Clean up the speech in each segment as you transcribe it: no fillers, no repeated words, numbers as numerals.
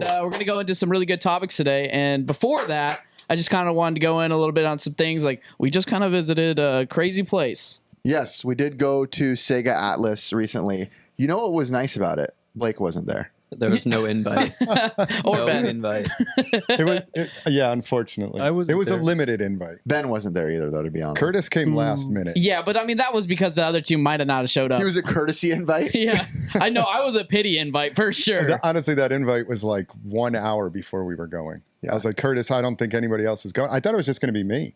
We're going to go into some really good topics today. And before that, I just kind of wanted to go in a little bit on some things. Like, we just kind of visited a crazy place. Yes, we did go to Sega Atlas recently. You know what was nice about it? Blake wasn't there. There was no invite. Or no Ben. invite. Yeah, unfortunately. It was a limited invite. Ben wasn't there either, though, to be honest. Curtis came last minute. Yeah, but I mean, that was because the other two might have not have showed up. He was a courtesy invite? Yeah, I know. I was a pity invite for sure. Honestly, that invite was like 1 hour before we were going. Yeah. I was like, Curtis, I don't think anybody else is going. I thought it was just going to be me.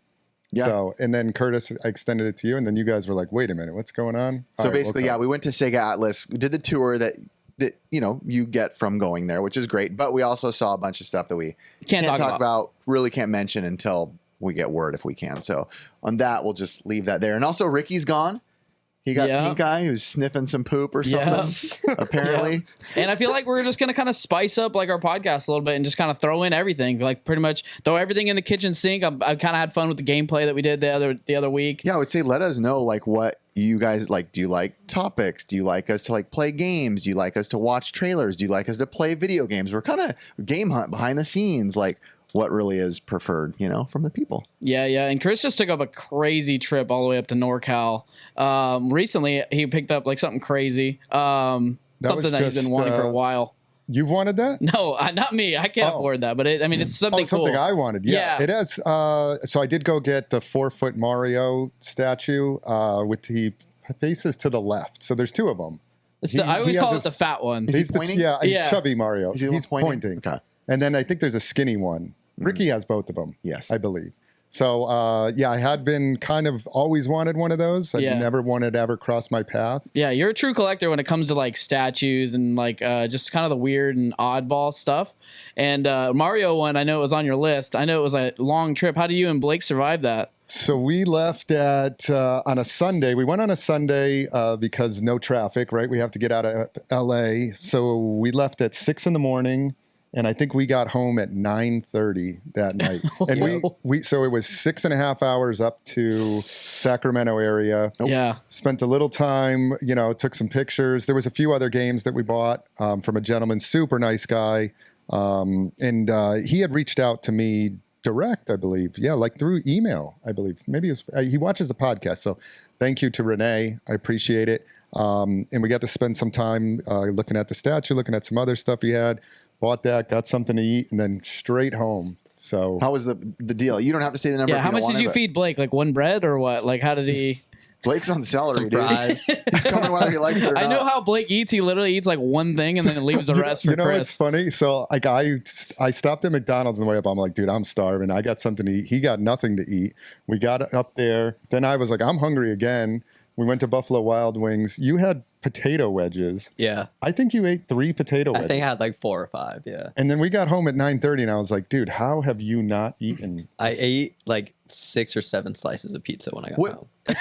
Yeah. So, and then Curtis, I extended it to you, and then you guys were like, wait a minute, what's going on? So basically, yeah, we went to Sega Atlas, did the tour that you get from going there, which is great. But we also saw a bunch of stuff that we can't talk about, really can't mention until we get word if we can. So on that, we'll just leave that there. And also, Ricky's gone. He got pink eye who's sniffing some poop or something, apparently. Yeah. And I feel like we're just going to kind of spice up like our podcast a little bit and just kind of throw in everything, like pretty much throw everything in the kitchen sink. I kind of had fun with the gameplay that we did the other week. Yeah, I would say let us know like what you guys like. Do you like topics? Do you like us to like play games? Do you like us to watch trailers? Do you like us to play video games? We're kind of game hunt behind the scenes, like what really is preferred, from the people. Yeah. And Chris just took up a crazy trip all the way up to NorCal. Recently, he picked up like something crazy, something that he's been wanting for a while. You've wanted that? No, not me. I can't afford that, but it's something cool. Something I wanted. Yeah. It has. So I did go get the 4-foot Mario statue with the faces to the left. So there's two of them. I always call it the fat one. Is he pointing? Chubby Mario. He's pointing. Okay. And then I think there's a skinny one. Ricky has both of them. Yes. I believe. So, I had been kind of always wanted one of those. I never wanted to ever cross my path. Yeah, you're a true collector when it comes to like statues and like just kind of the weird and oddball stuff. And Mario one, I know it was on your list. I know it was a long trip. How do you and Blake survive that? So we left on a Sunday. We went on a Sunday because no traffic, right? We have to get out of LA. So we left at 6 a.m. And I think we got home at 9:30 that night. And so it was 6.5 hours up to Sacramento area. Yeah. Spent a little time, took some pictures. There was a few other games that we bought from a gentleman, super nice guy. And he had reached out to me direct, I believe. Yeah, like through email, I believe. Maybe it was, he watches the podcast. So thank you to Renee. I appreciate it. And we got to spend some time looking at the statue, looking at some other stuff he had. Bought that, got something to eat, and then straight home. So how was the deal? You don't have to say the number. Yeah, how much did you feed Blake? Like one bread or what? Like how did he? Blake's on celery, dude. He's coming whether he likes it or not. I know how Blake eats. He literally eats like one thing and then leaves the rest for Chris. It's funny. So like I stopped at McDonald's on the way up. I'm like, dude, I'm starving. I got something to eat. He got nothing to eat. We got up there. Then I was like, I'm hungry again. We went to Buffalo Wild Wings. You had potato wedges. Yeah. I think you ate 3 potato wedges. I think I had like 4 or 5, yeah. And then we got home at 9:30 and I was like, dude, how have you not eaten? I ate like 6 or 7 slices of pizza when I got home. I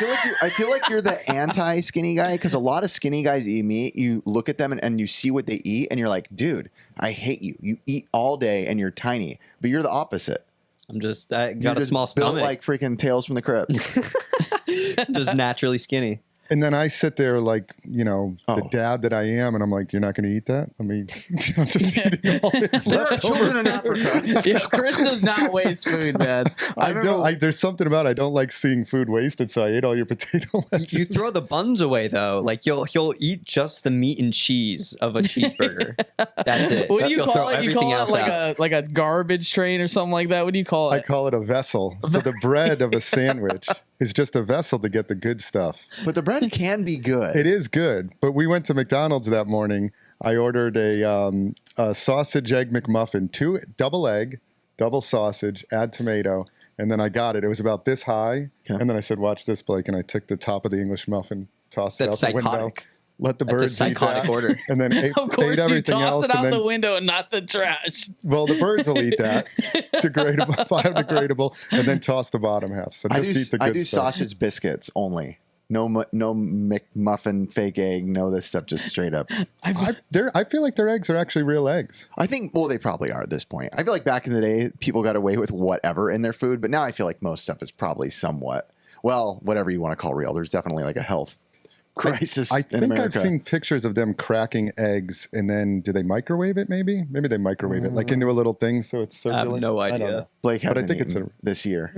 feel like you're the anti-skinny guy because a lot of skinny guys eat meat. You look at them and you see what they eat and you're like, dude, I hate you. You eat all day and you're tiny. But you're the opposite. I got a small stomach. Built like freaking Tales from the Crypt. Just naturally skinny. And then I sit there like, the dad that I am, and I'm like, you're not going to eat that? I mean, I'm just eating all this There are children in Africa. Yeah, Chris does not waste food, man. There's something about I don't like seeing food wasted, so I ate all your potato wedges. You throw the buns away, though. Like, he'll eat just the meat and cheese of a cheeseburger. That's it. What do you call it? You call it like a garbage train or something like that? What do you call it? I call it a vessel. So the bread of a sandwich is just a vessel to get the good stuff. But the bread can be good. It is good. But we went to McDonald's that morning. I ordered a sausage egg McMuffin, 2 double egg, double sausage, add tomato, and then I got it. It was about this high. Okay. And then I said, watch this, Blake. And I took the top of the English muffin, tossed it out the window. Let the birds eat that, order. And then ate everything else. Of course, you toss it out the window and not the trash. Well, the birds will eat that. It's degradable, biodegradable, and then toss the bottom half. So just eat the good stuff. I do sausage biscuits only. No McMuffin, fake egg, no this stuff, just straight up. I feel like their eggs are actually real eggs. I think, well, they probably are at this point. I feel like back in the day, people got away with whatever in their food, but now I feel like most stuff is probably somewhat, well, whatever you want to call real. There's definitely like a health crisis I in think America. I've seen pictures of them cracking eggs, and then do they microwave it? Maybe they microwave it like into a little thing, so it's I circular. have no I don't idea. know. Blake But I hasn't think it's eaten this year.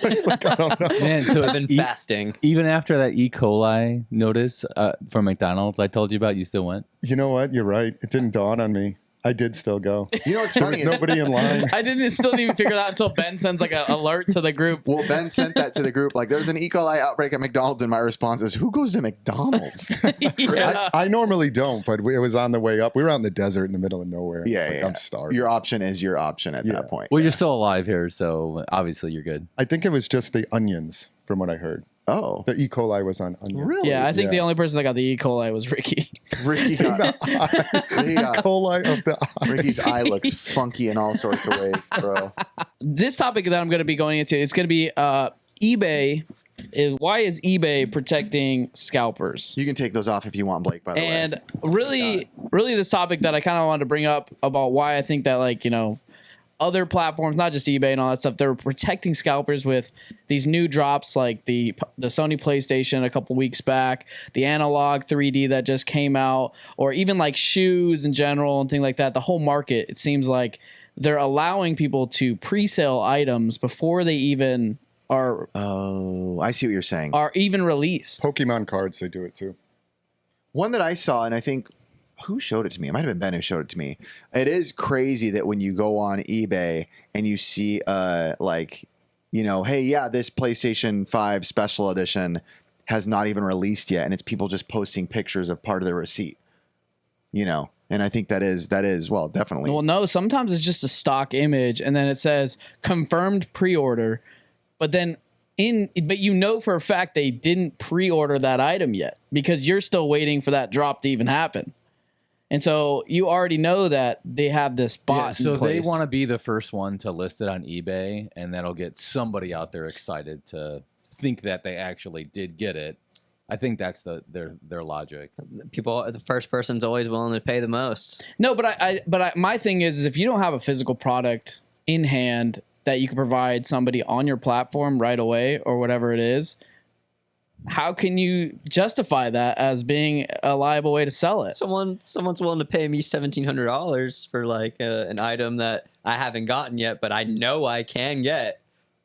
Blake's like, I don't know. Man, so I've been fasting. even after that E. coli notice from McDonald's I told you about, you still went? You know what? You're right. It didn't dawn on me. I did still go. You know what's There funny? was nobody in line. I still didn't even figure that out until Ben sends like an alert to the group. Well, Ben sent that to the group. Like, there's an E. coli outbreak at McDonald's, and my response is, "Who goes to McDonald's?" Yeah. I normally don't, but it was on the way up. We were out in the desert in the middle of nowhere. Yeah, Like, yeah. I'm starved. Your option is your option at that point. Well, you're still alive here, so obviously you're good. I think it was just the onions, from what I heard. Oh, The E. coli was on onions. really? Yeah, I think the Yeah. only person that got the E. coli was Ricky. Ricky got, E. Ricky got- coli of the eye. Ricky's eye looks funky in all sorts of ways, bro. This topic that I'm going to be going into, it's going to be eBay. Why is eBay protecting scalpers? You can take those off if you want, Blake. By the way. And really, this topic that I kind of wanted to bring up about why I think that, like, other platforms, not just eBay and all that stuff, they're protecting scalpers with these new drops like the Sony PlayStation a couple weeks back, the analog 3D that just came out, or even like shoes in general and things like that. The whole market, it seems like they're allowing people to pre-sale items before they even are Oh, I see what you're saying. even released. Pokemon cards, they do it too. One that I saw, and I think who showed it to me? It might have been Ben who showed it to me. It is crazy that when you go on eBay and you see, like, hey, yeah, this PlayStation 5 Special Edition has not even released yet, and it's people just posting pictures of part of the receipt. And I think that is well, definitely. Well, no, sometimes it's just a stock image, and then it says confirmed pre-order, but then for a fact they didn't pre-order that item yet because you're still waiting for that drop to even happen. And so you already know that they have this bot. So in place. they want to be the first one to list it on eBay, and that'll get somebody out there excited to think that they actually did get it. I think that's their logic. The first person's always willing to pay the most. No, but my thing is if you don't have a physical product in hand that you can provide somebody on your platform right away or whatever it is, how can you justify that as being a liable way to sell it? Someone's willing to pay me $1,700 for like an item that I haven't gotten yet, but I know I can get.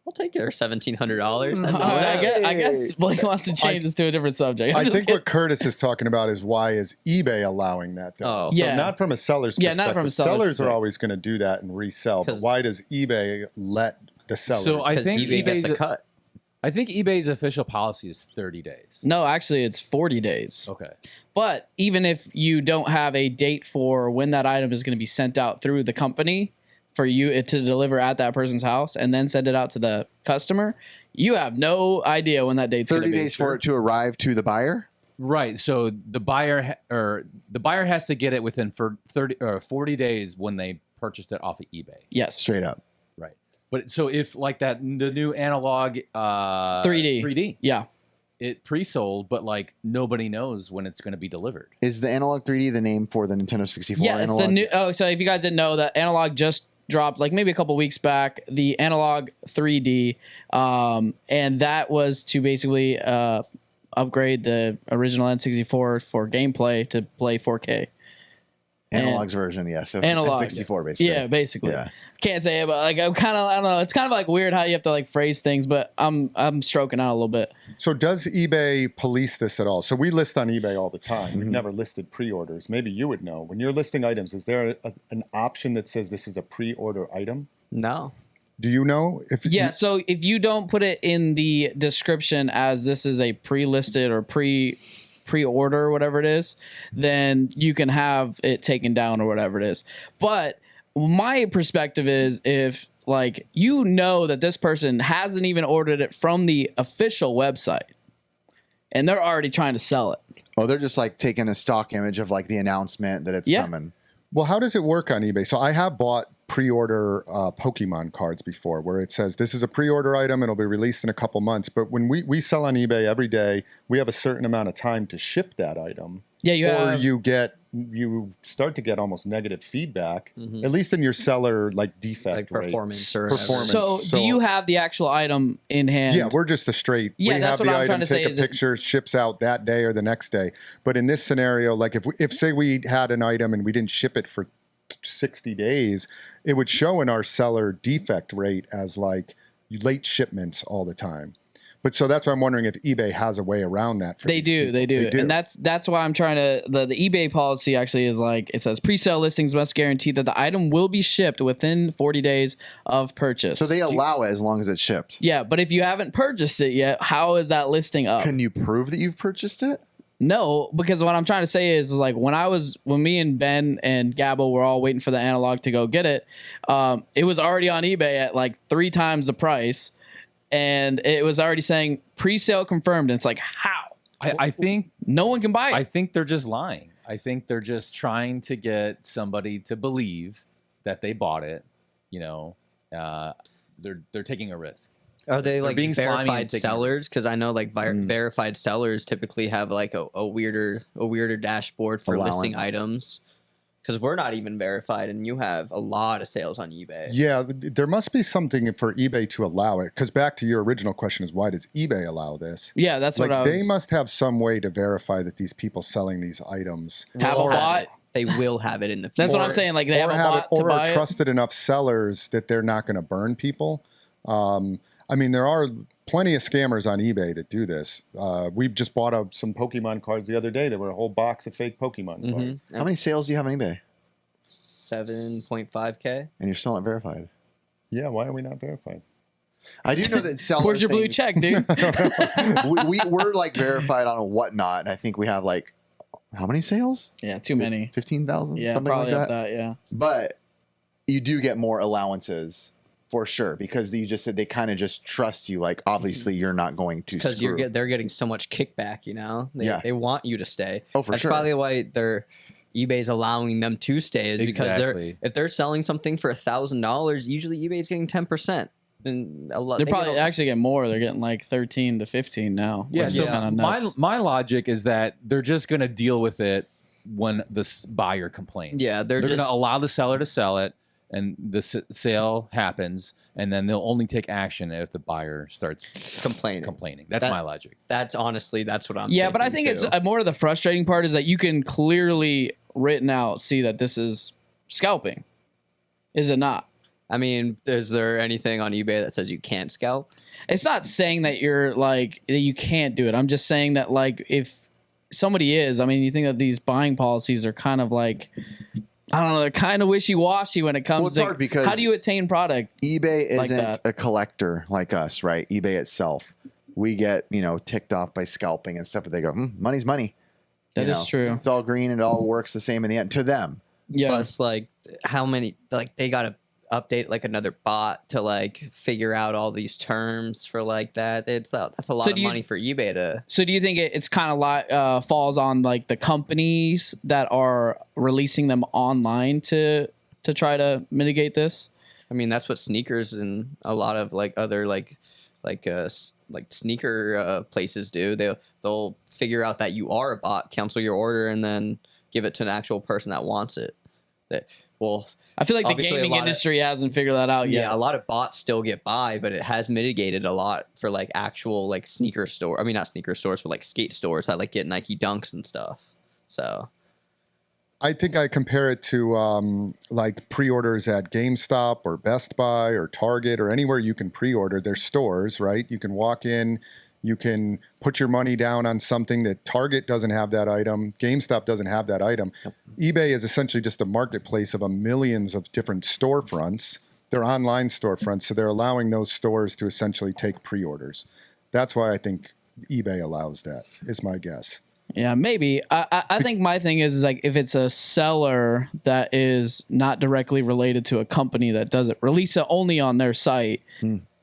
I'll take your $1,700. I guess Blake wants to change this to a different subject. I think what Curtis is talking about is why is eBay allowing that? Oh. So Yeah. not from a seller's perspective. not from a seller's Sellers are perspective. always going to do that and resell. But 'Cause- why does eBay let the sellers? So I Because think eBay gets a cut. I think eBay's official policy is 30 days. No, actually, it's 40 days. Okay. But even if you don't have a date for when that item is going to be sent out through the company for you to deliver at that person's house and then send it out to the customer, you have no idea when that date's going to 30 be. days for it to arrive to the buyer? Right. So the buyer has to get it within 30 or 40 days when they purchased it off of eBay. Yes. Straight up. Right. But so if like the new analog 3D, Yeah. it pre-sold, but like nobody knows when it's going to be delivered. Is the Analog 3D the name for the Nintendo 64 Yeah, it's analog? the new. Oh, so if you guys didn't know, that analog just dropped like maybe a couple weeks back. The analog 3D, and that was to basically upgrade the original N64 for gameplay to play 4K. Analog's version, yes. Of Analog. N64, basically. Yeah, basically. Yeah. Can't say it, but like I don't know. It's kind of like weird how you have to like phrase things, but I'm stroking out a little bit. So does eBay police this at all? So we list on eBay all the time. We've never listed pre-orders. Maybe you would know. When you're listing items, is there an option that says this is a pre-order item? No. Do you know? So if you don't put it in the description as this is a pre-listed or pre-order or whatever it is, then you can have it taken down or whatever it is. But my perspective is if like that this person hasn't even ordered it from the official website and they're already trying to sell it. Oh, they're just like taking a stock image of like the announcement that it's coming. Well, how does it work on eBay? So I have bought pre-order Pokemon cards before where it says this is a pre-order item. It'll be released in a couple months. But when we sell on eBay every day, we have a certain amount of time to ship that item. Yeah, you get you start to get almost negative feedback, at least in your seller like defect like rate. performance or Performance. So, do you have the actual item in hand? Yeah, we're just a straight. Yeah, we that's have what the I'm item, trying to say. take a picture, ships out that day or the next day. But in this scenario, like if say we had an item and we didn't ship it for 60 days, it would show in our seller defect rate as like late shipments all the time. But so that's why I'm wondering if eBay has a way around that. For They do, and that's why I'm trying to. The eBay policy actually is like it says pre-sale listings must guarantee that the item will be shipped within 40 days of purchase. So they allow it as long as it's shipped. Yeah, but if you haven't purchased it yet, how is that listing up? Can you prove that you've purchased it? No, because what I'm trying to say is like when me and Ben and Gabo were all waiting for the analog to go get it, it was already on eBay at like 3 times the price. And it was already saying pre-sale confirmed. And it's like, how? I think no one can buy it. I think they're just lying. I think they're just trying to get somebody to believe that they bought it. You know, they're taking a risk. Are they like being slimy and verified taking sellers? Because I know like verified sellers typically have like a weirder dashboard for listing items. Because we're not even verified, and you have a lot of sales on eBay. Yeah, there must be something for eBay to allow it. Because back to your original question is, why does eBay allow this? Yeah, that's like, what I was... They must have some way to verify that these people selling these items have a bot. They will have it in the future. That's what I'm saying. Like they have a bot to buy it. Or trusted enough sellers that they're not going to burn people. I mean, there are plenty of scammers on eBay that do this. We just bought some Pokemon cards the other day. There were a whole box of fake Pokemon cards. How many sales do you have on eBay? 7.5K. And you're still not verified. Yeah, why are we not verified? I do know that sellers. Where's your blue check, dude? we're like verified on a whatnot, and I think we have like how many sales? Yeah, too many. 15,000. Yeah, something probably like that. Yeah, but you do get more allowances for sure because you just said they kind of just trust you. Like obviously you're not going to because they're getting so much kickback. You know, they want you to stay. Oh, for That's sure. probably why eBay's allowing them to stay is because if they're selling something for $1,000, usually eBay's getting 10%. And a lot, they're probably actually getting more. They're getting like 13 to 15 now. Yeah, so my logic is that they're just going to deal with it when the buyer complains. Yeah, they're going to allow the seller to sell it, and the sale happens, and then they'll only take action if the buyer starts complaining. That's my logic. That's honestly, that's what I'm. Yeah, but I think it's more of the frustrating part is that you can clearly written out see that this is scalping. Is it not? I mean, is there anything on eBay that says you can't scalp? It's not saying that you're like that you can't do it. I'm just saying that like if somebody is, I mean, you think that these buying policies are kind of like, I don't know, they're kind of wishy-washy when it comes to hard because how do you attain product? eBay isn't a collector like us, right? eBay itself. We get, ticked off by scalping and stuff, but they go, money's money. That is true. It's all green. It all works the same in the end to them. Yeah. Plus, like, how many, like, they got to update, like, another bot to, like, figure out all these terms for, like, that. That's a lot of money for eBay to... So do you think it's kind of falls on, like, the companies that are releasing them online to try to mitigate this? I mean, that's what sneakers and a lot of, like, other, like sneaker places do. They'll figure out that you are a bot, cancel your order, and then give it to an actual person that wants it. I feel like the gaming industry hasn't figured that out yet. Yeah, a lot of bots still get by, but it has mitigated a lot for like actual like sneaker store. I mean, not sneaker stores, but like skate stores that like get Nike Dunks and stuff. So I think I compare it to like pre-orders at GameStop or Best Buy or Target or anywhere you can pre-order. There's stores, right? You can walk in, you can put your money down on something that Target doesn't have that item, GameStop doesn't have that item. Yep. eBay is essentially just a marketplace of millions of different storefronts. They're online storefronts, so they're allowing those stores to essentially take pre-orders. That's why I think eBay allows that, is my guess. Yeah, maybe. I think my thing is like if it's a seller that is not directly related to a company that does it, release it only on their site.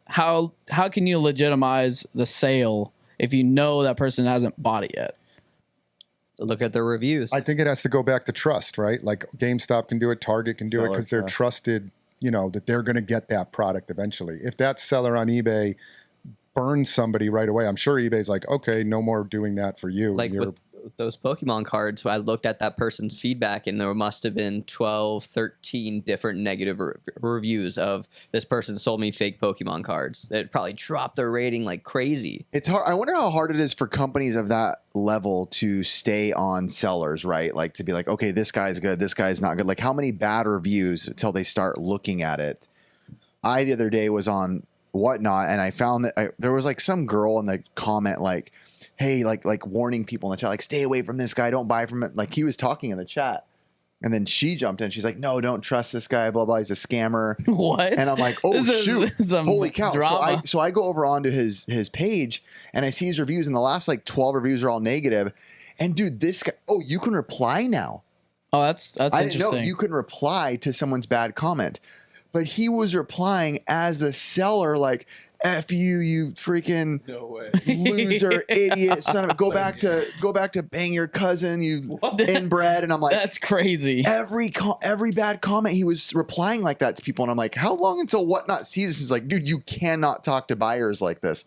How can you legitimize the sale if you know that person hasn't bought it yet? Look at their reviews. I think it has to go back to trust, right? Like GameStop can do it, Target can do it because they're trusted, that they're going to get that product eventually. If that seller on eBay burns somebody right away, I'm sure eBay's like, okay, no more doing that for you. Like those Pokemon cards, I looked at that person's feedback, and there must have been 12, 13 different negative reviews of this person sold me fake Pokemon cards. It probably dropped their rating like crazy. It's hard. I wonder how hard it is for companies of that level to stay on sellers, right? Like to be like, okay, this guy's good, this guy's not good. Like how many bad reviews until they start looking at it? I the other day was on Whatnot, and I found that there was like some girl in the comment like, hey, like warning people in the chat, like stay away from this guy, don't buy from it. Like he was talking in the chat, and then she jumped in. She's like, no, don't trust this guy, blah blah, he's a scammer. What? And I'm like, oh shoot, holy cow. Drama. So I go over onto his page, and I see his reviews, and the last like 12 reviews are all negative. And dude, this guy, oh, you can reply now. Oh, that's I interesting. didn't know you can reply to someone's bad comment. But he was replying as the seller, like, F you, you freaking loser, idiot, son of a, go back to bang your cousin, you inbred. And I'm like, that's crazy. Every bad comment, he was replying like that to people. And I'm like, how long until Whatnot sees this? He's like, dude, you cannot talk to buyers like this.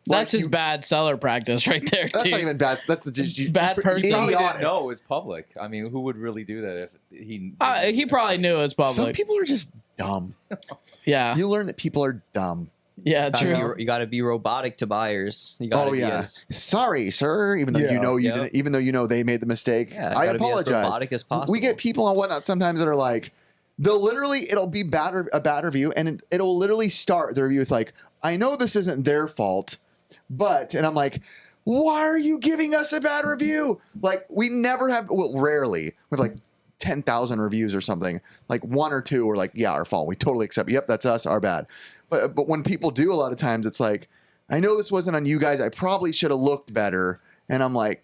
That's just bad seller practice right there. That's dude. not even bad. That's just bad person. He didn't know it was public. I mean, who would really do that if he? He probably knew it was public. Some people are just dumb. Yeah, you learn that people are dumb. Yeah, true. You got to be robotic to buyers. You oh yeah, sorry, sir. Even though you know you didn't. Even though you know they made the mistake. Yeah, I apologize. Be as robotic as possible. We get people on Whatnot sometimes that are like, it'll be a bad review, and it'll literally start the review with like, I know this isn't their fault. But, and I'm like, why are you giving us a bad review? Like, we never have, well, rarely, with like 10,000 reviews or something, like one or two are like, yeah, our fault. We totally accept. Yep, that's us, our bad. But when people do, a lot of times it's like, I know this wasn't on you guys. I probably should have looked better. And I'm like,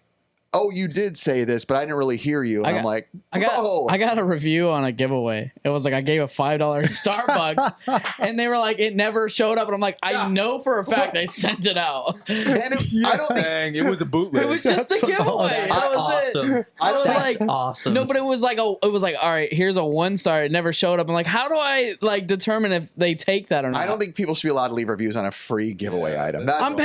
oh, you did say this, but I didn't really hear you. And I'm like, I got a review on a giveaway. It was like I gave a $5 Starbucks, and they were like, it never showed up. And I'm like, I know for a fact I sent it out. And I don't think it was a bootleg. It was just a giveaway. That was it. I don't like awesome. No, but it was like all right, here's a 1 star. It never showed up. I'm like, how do I like determine if they take that or not? I don't think people should be allowed to leave reviews on a free giveaway item. That's I'm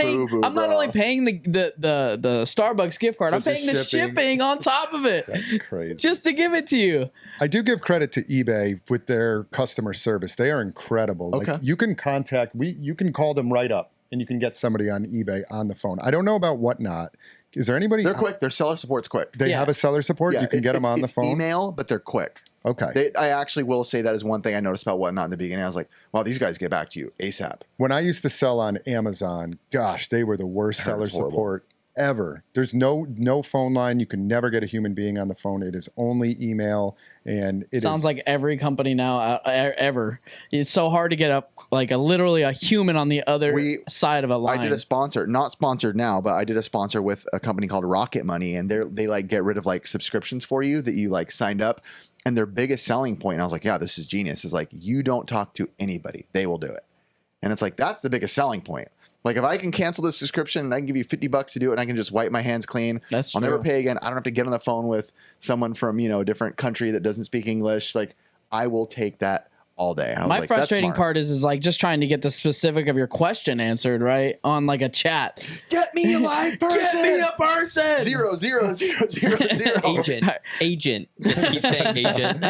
not only paying the Starbucks gift card. I'm paying the shipping on top of it. That's crazy. Just to give it to you. I do give credit to eBay with their customer service. They are incredible. Okay. Like you can call them right up and you can get somebody on eBay on the phone. I don't know about Whatnot. Is there anybody? They're quick. Their seller support's quick. They have a seller support. Yeah, you can get them on the phone. Email, but they're quick. Okay. I actually will say that is one thing I noticed about Whatnot in the beginning. I was like, well, these guys get back to you ASAP. When I used to sell on Amazon, gosh, they were the worst seller support ever. There's no phone line. You can never get a human being on the phone. It is only email, and it sounds like every company now ever. It's so hard to get literally a human on the other side of a line. I did a sponsor, not sponsored now, but I did a sponsor with a company called Rocket Money, and they like get rid of like subscriptions for you that you like signed up. And their biggest selling point, and I was like, yeah, this is genius, is like, you don't talk to anybody. They will do it. And it's like, that's the biggest selling point. Like, if I can cancel this subscription and I can give you $50 to do it, and I can just wipe my hands clean, I'll never pay again. I don't have to get on the phone with someone from, a different country that doesn't speak English. Like, I will take that all day. My frustrating part is like just trying to get the specific of your question answered, right? On like a chat. Get me a live person. Get me a person. 00000. Agent. Just keep saying agent.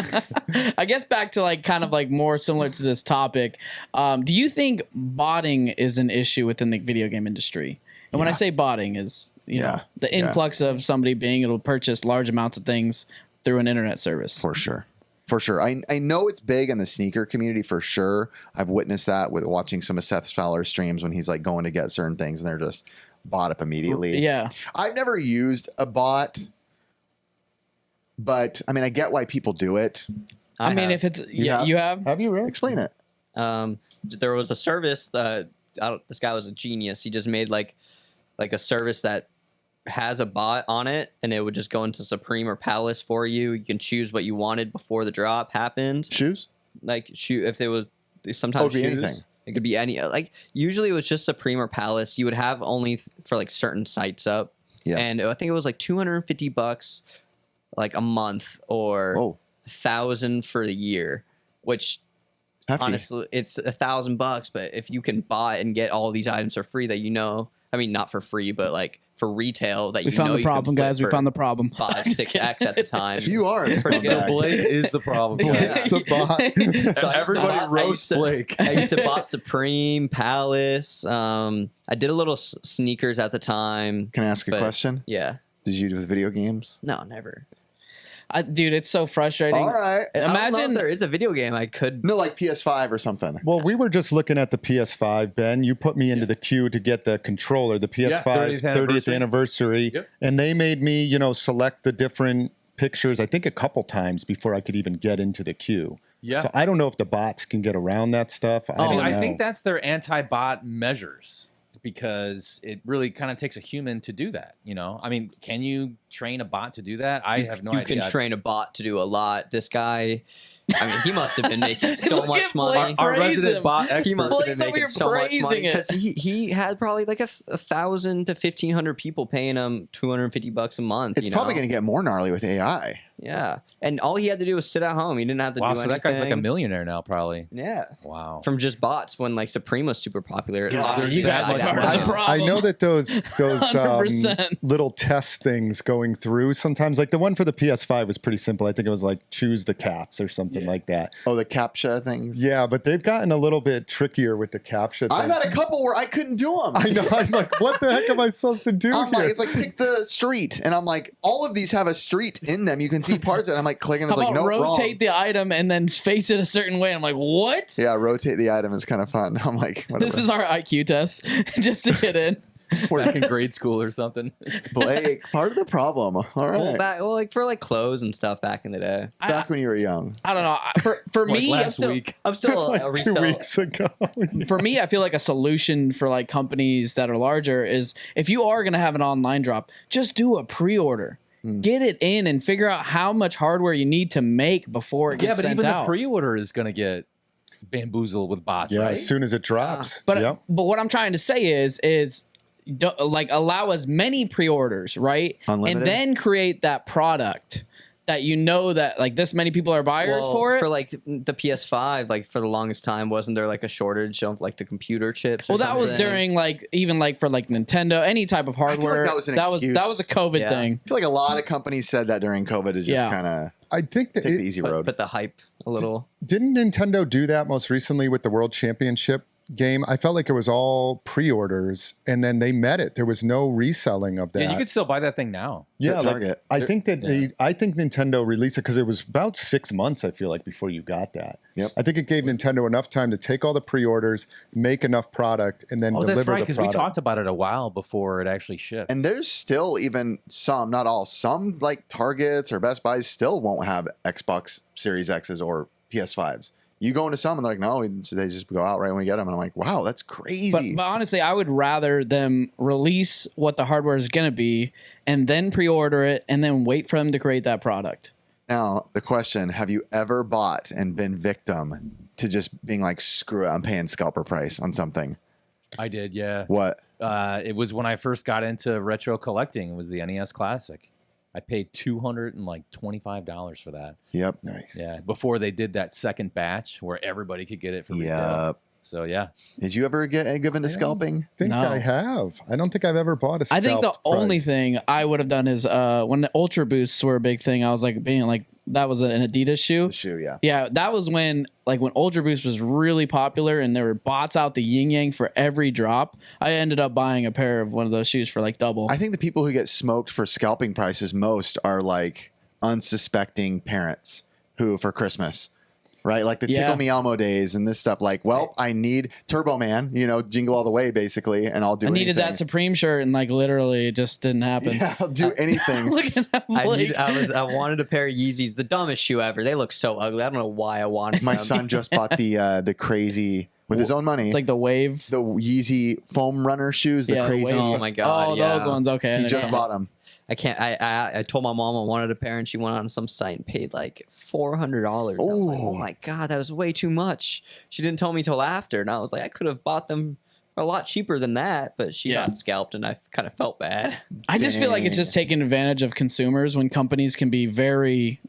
I guess back to like kind of like more similar to this topic. Do you think botting is an issue within the video game industry? And when I say botting is, you know, the influx of somebody being able to purchase large amounts of things through an internet service. For sure. For sure. I know it's big in the sneaker community for sure. I've witnessed that with watching some of Seth Fowler's streams when he's like going to get certain things and they're just bought up immediately. Yeah. I've never used a bot, but I mean, I get why people do it. I mean, if it's, you have? Have you really? Explain it. There was a service that, this guy was a genius. He just made like a service that has a bot on it, and it would just go into Supreme or Palace for you. You can choose what you wanted before the drop happened. Shoes? Like if it was sometimes shoes. Anything. It could be any, like usually it was just Supreme or Palace. You would have only for like certain sites up. Yeah. And I think it was like $250 like a month or 1,000 for the year, which hefty. Honestly, it's $1,000, but if you can buy and get all these items for free that I mean, not for free, but like for retail that We found the problem, guys. We found the problem. 5-6x at the time. You are. So Blake is the problem. It's the bot. So Everybody roast Blake. I used to bought Supreme, Palace. I did a little sneakers at the time. Can I ask a question? Yeah. Did you do with video games? No, never. Dude, it's so frustrating. All right. I don't know Imagine if there is a video game I could. No, like PS5 or something. Well, we were just looking at the PS5, Ben. You put me into the queue to get the controller, the PS5 30th anniversary. Yep. And they made me, you know, select the different pictures, I think a couple times before I could even get into the queue. Yeah. So I don't know if the bots can get around that stuff. I think that's their anti-bot measures, because it really kind of takes a human to do that. You know, I mean, can you train a bot to do that? I have no idea. You can train a bot to do a lot. This guy, I mean, he must have been making so much money. Our resident bot expert. He must have Blake's been over making here so much money praising it. because he had probably like 1,000 to 1,500 people paying him $250 a month. It's probably going to get more gnarly with AI. Yeah, and all he had to do was sit at home. He didn't have to do anything. So that guy's like a millionaire now, probably. Yeah. Wow. From just bots when like Supreme was super popular. God, you guys are part of the problem. I know that those 100%. little test things going through sometimes, like the one for the PS5 was pretty simple. I think it was like choose the cats or something like that. Oh, the CAPTCHA things? Yeah, but they've gotten a little bit trickier with the CAPTCHA I've things. had a couple where I couldn't do them. I know. I'm like, what the heck am I supposed to do I'm here? like, it's like pick the street, and I'm like, all of these have a street in them. You can see parts of it. I'm like clicking. How It's like, about no, rotate wrong. the item and then face it a certain way? I'm like, what? Yeah, rotate the item is kind of fun. I'm like, whatever. This is our IQ test just to get in. Back in grade school or something. Blake, part of the problem. All right. Well, like for like clothes and stuff back in the day. Back when you were young. I don't know. For Like me, last week. I'm still like a 2 reseller. weeks ago. for me, I feel like a solution for like companies that are larger is if you are going to have an online drop, just do a pre-order. Get it in and figure out how much hardware you need to make before it gets But sent even out. the pre-order is going to get bamboozled with bots, Yeah, right? as soon as it drops. But Yep. but what I'm trying to say is like allow as many pre-orders, right? Unlimited? And then create that product that you know that like this many people are buyers for it. For like the PS5, like for the longest time, wasn't there like a shortage of like the computer chips? Well, that was during like even like for like Nintendo, any type of hardware. that was an excuse. that was a COVID Yeah. thing. I feel like a lot of companies said that during COVID to just kind of I think that take the easy road. Put the hype a little. didn't Nintendo do that most recently with the World Championship game? I felt like it was all pre-orders, and then they met it. There was no reselling of that. Yeah, you could still buy that thing now. Yeah, At like, Target. I think that I think Nintendo released it because it was about 6 months, I feel like, before you got that. Yep. I think it gave Nintendo enough time to take all the pre-orders, make enough product, and then Oh, deliver that's right, the because we product. talked about it a while before it actually shipped. And there's still even some, not all, some like Targets or Best Buys still won't have Xbox Series X's or PS5s. You go into some and they're like, no, they just go out right when we get them. And I'm like, wow, that's crazy. But honestly, I would rather them release what the hardware is going to be and then pre-order it and then wait for them to create that product. Now, the question, have you ever bought and been victim to just being like, screw it, I'm paying scalper price on something? I did, yeah. What? It was when I first got into retro collecting. It was the NES Classic. I paid $225 for that. Yep. Nice. Yeah, before they did that second batch where everybody could get it for retail. Yep. So yeah, Did you ever get given to scalping? I think No. I have. I don't think I've ever bought a I think the scalped only price. thing I would have done is when the Ultra Boosts were a big thing, I was like being like, that was an Adidas shoe. The shoe, yeah. Yeah, that was when Ultra Boost was really popular and there were bots out the yin yang for every drop. I ended up buying a pair of one of those shoes for like double. I think the people who get smoked for scalping prices most are like unsuspecting parents who for Christmas, right? Like the Tickle Me Elmo days and this stuff. Like, well, I need Turbo Man, jingle all the way basically, and I'll do I needed anything. that Supreme shirt and like literally it just didn't happen. Yeah, I'll do anything. Look at that Blake. I wanted a pair of Yeezys, the dumbest shoe ever. They look so ugly. I don't know why I wanted My them. son just bought the crazy with his own money. It's like the wave. the Yeezy foam runner shoes, the Yeah, the crazy. wave. Oh my god! Oh, yeah. those ones. Okay. He just bought them. I can't. I told my mom I wanted a pair, and she went on some site and paid like $400. I was like, oh my god, that was way too much. She didn't tell me till after, and I was like, I could have bought them a lot cheaper than that, but she got scalped, and I kind of felt bad. I just feel like it's just taking advantage of consumers when companies can be very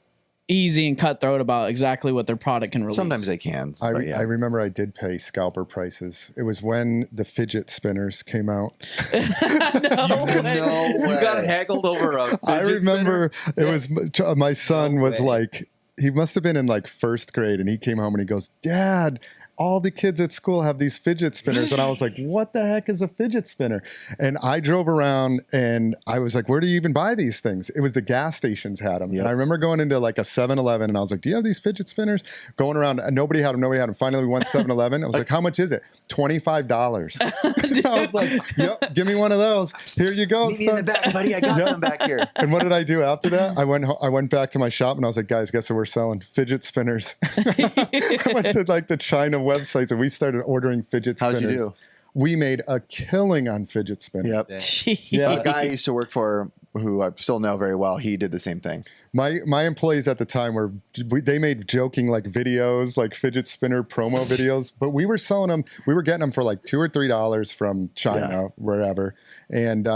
easy and cutthroat about exactly what their product can release. Sometimes they can. I but yeah. remember I did pay scalper prices. It was when the fidget spinners came out. No way. You got haggled over a I fidget remember spinner? it was my son No was way. like, he must have been in like first grade, and he came home and he goes, "Dad, all the kids at school have these fidget spinners." And I was like, "What the heck is a fidget spinner?" And I drove around and I was like, "Where do you even buy these things?" It was the gas stations had them. Yep. And I remember going into like a 7-Eleven and I was like, "Do you have these fidget spinners?" Going around, and nobody had them. Finally, we went 7-Eleven. I was like, "How much is it?" $25. I was like, "Yep, give me one of those. Here you go, Meet me in the son." back, buddy. I got some back here. And what did I do after that? I went back to my shop and I was like, "Guys, guess what we're selling? Fidget spinners." I went to like the China websites and we started ordering fidget spinners. How'd you do? We made a killing on fidget spinners. Yep. Jeez. Yeah. A guy I used to work for, who I still know very well, he did the same thing. My employees at the time they made joking like videos, like fidget spinner promo videos, but we were selling them. We were getting them for like $2 or $3 from China, wherever. And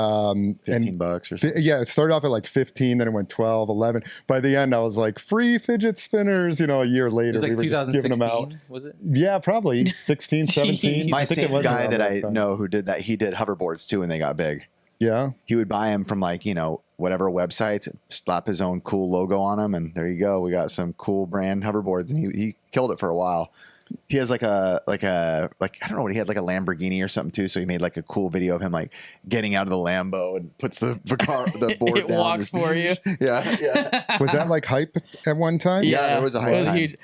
$15 or something. yeah, it started off at like 15, then it went 12, 11. By the end, I was like, free fidget spinners. A year It later, was like we were just giving them out. 2016, was it? Yeah, probably 16, 17. My I think it same was guy around that I time. know who did that, he did hoverboards too when they got big. Yeah. He would buy them from like, whatever websites, slap his own cool logo on them, and there you go. We got some cool brand hoverboards, and he killed it for a while. He has like I don't know what he had, like a Lamborghini or something too. So he made like a cool video of him like getting out of the Lambo and puts the board It down. walks for you. Yeah. Was that like hype at one time? Yeah, there was a hype It was time. huge,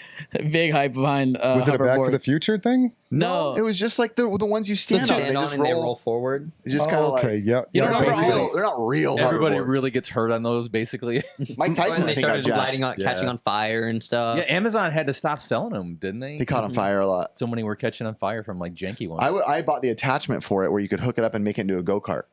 big hype behind. Was it a Back to the hoverboards. Future thing? No. It was just like the ones you stand on. Stand on and they roll forward. It's just kind of okay, like, yeah. You yeah, don't remember basically. all- they're not real. Everybody hoverboards. really gets hurt on those, basically. Mike Tyson, When I they think, got started jacked. lighting on, catching Yeah. on fire and stuff. Yeah, Amazon had to stop selling them, didn't they? They caught on fire a lot. So many were catching on fire from like janky ones. I bought the attachment for it where you could hook it up and make it into a go-kart.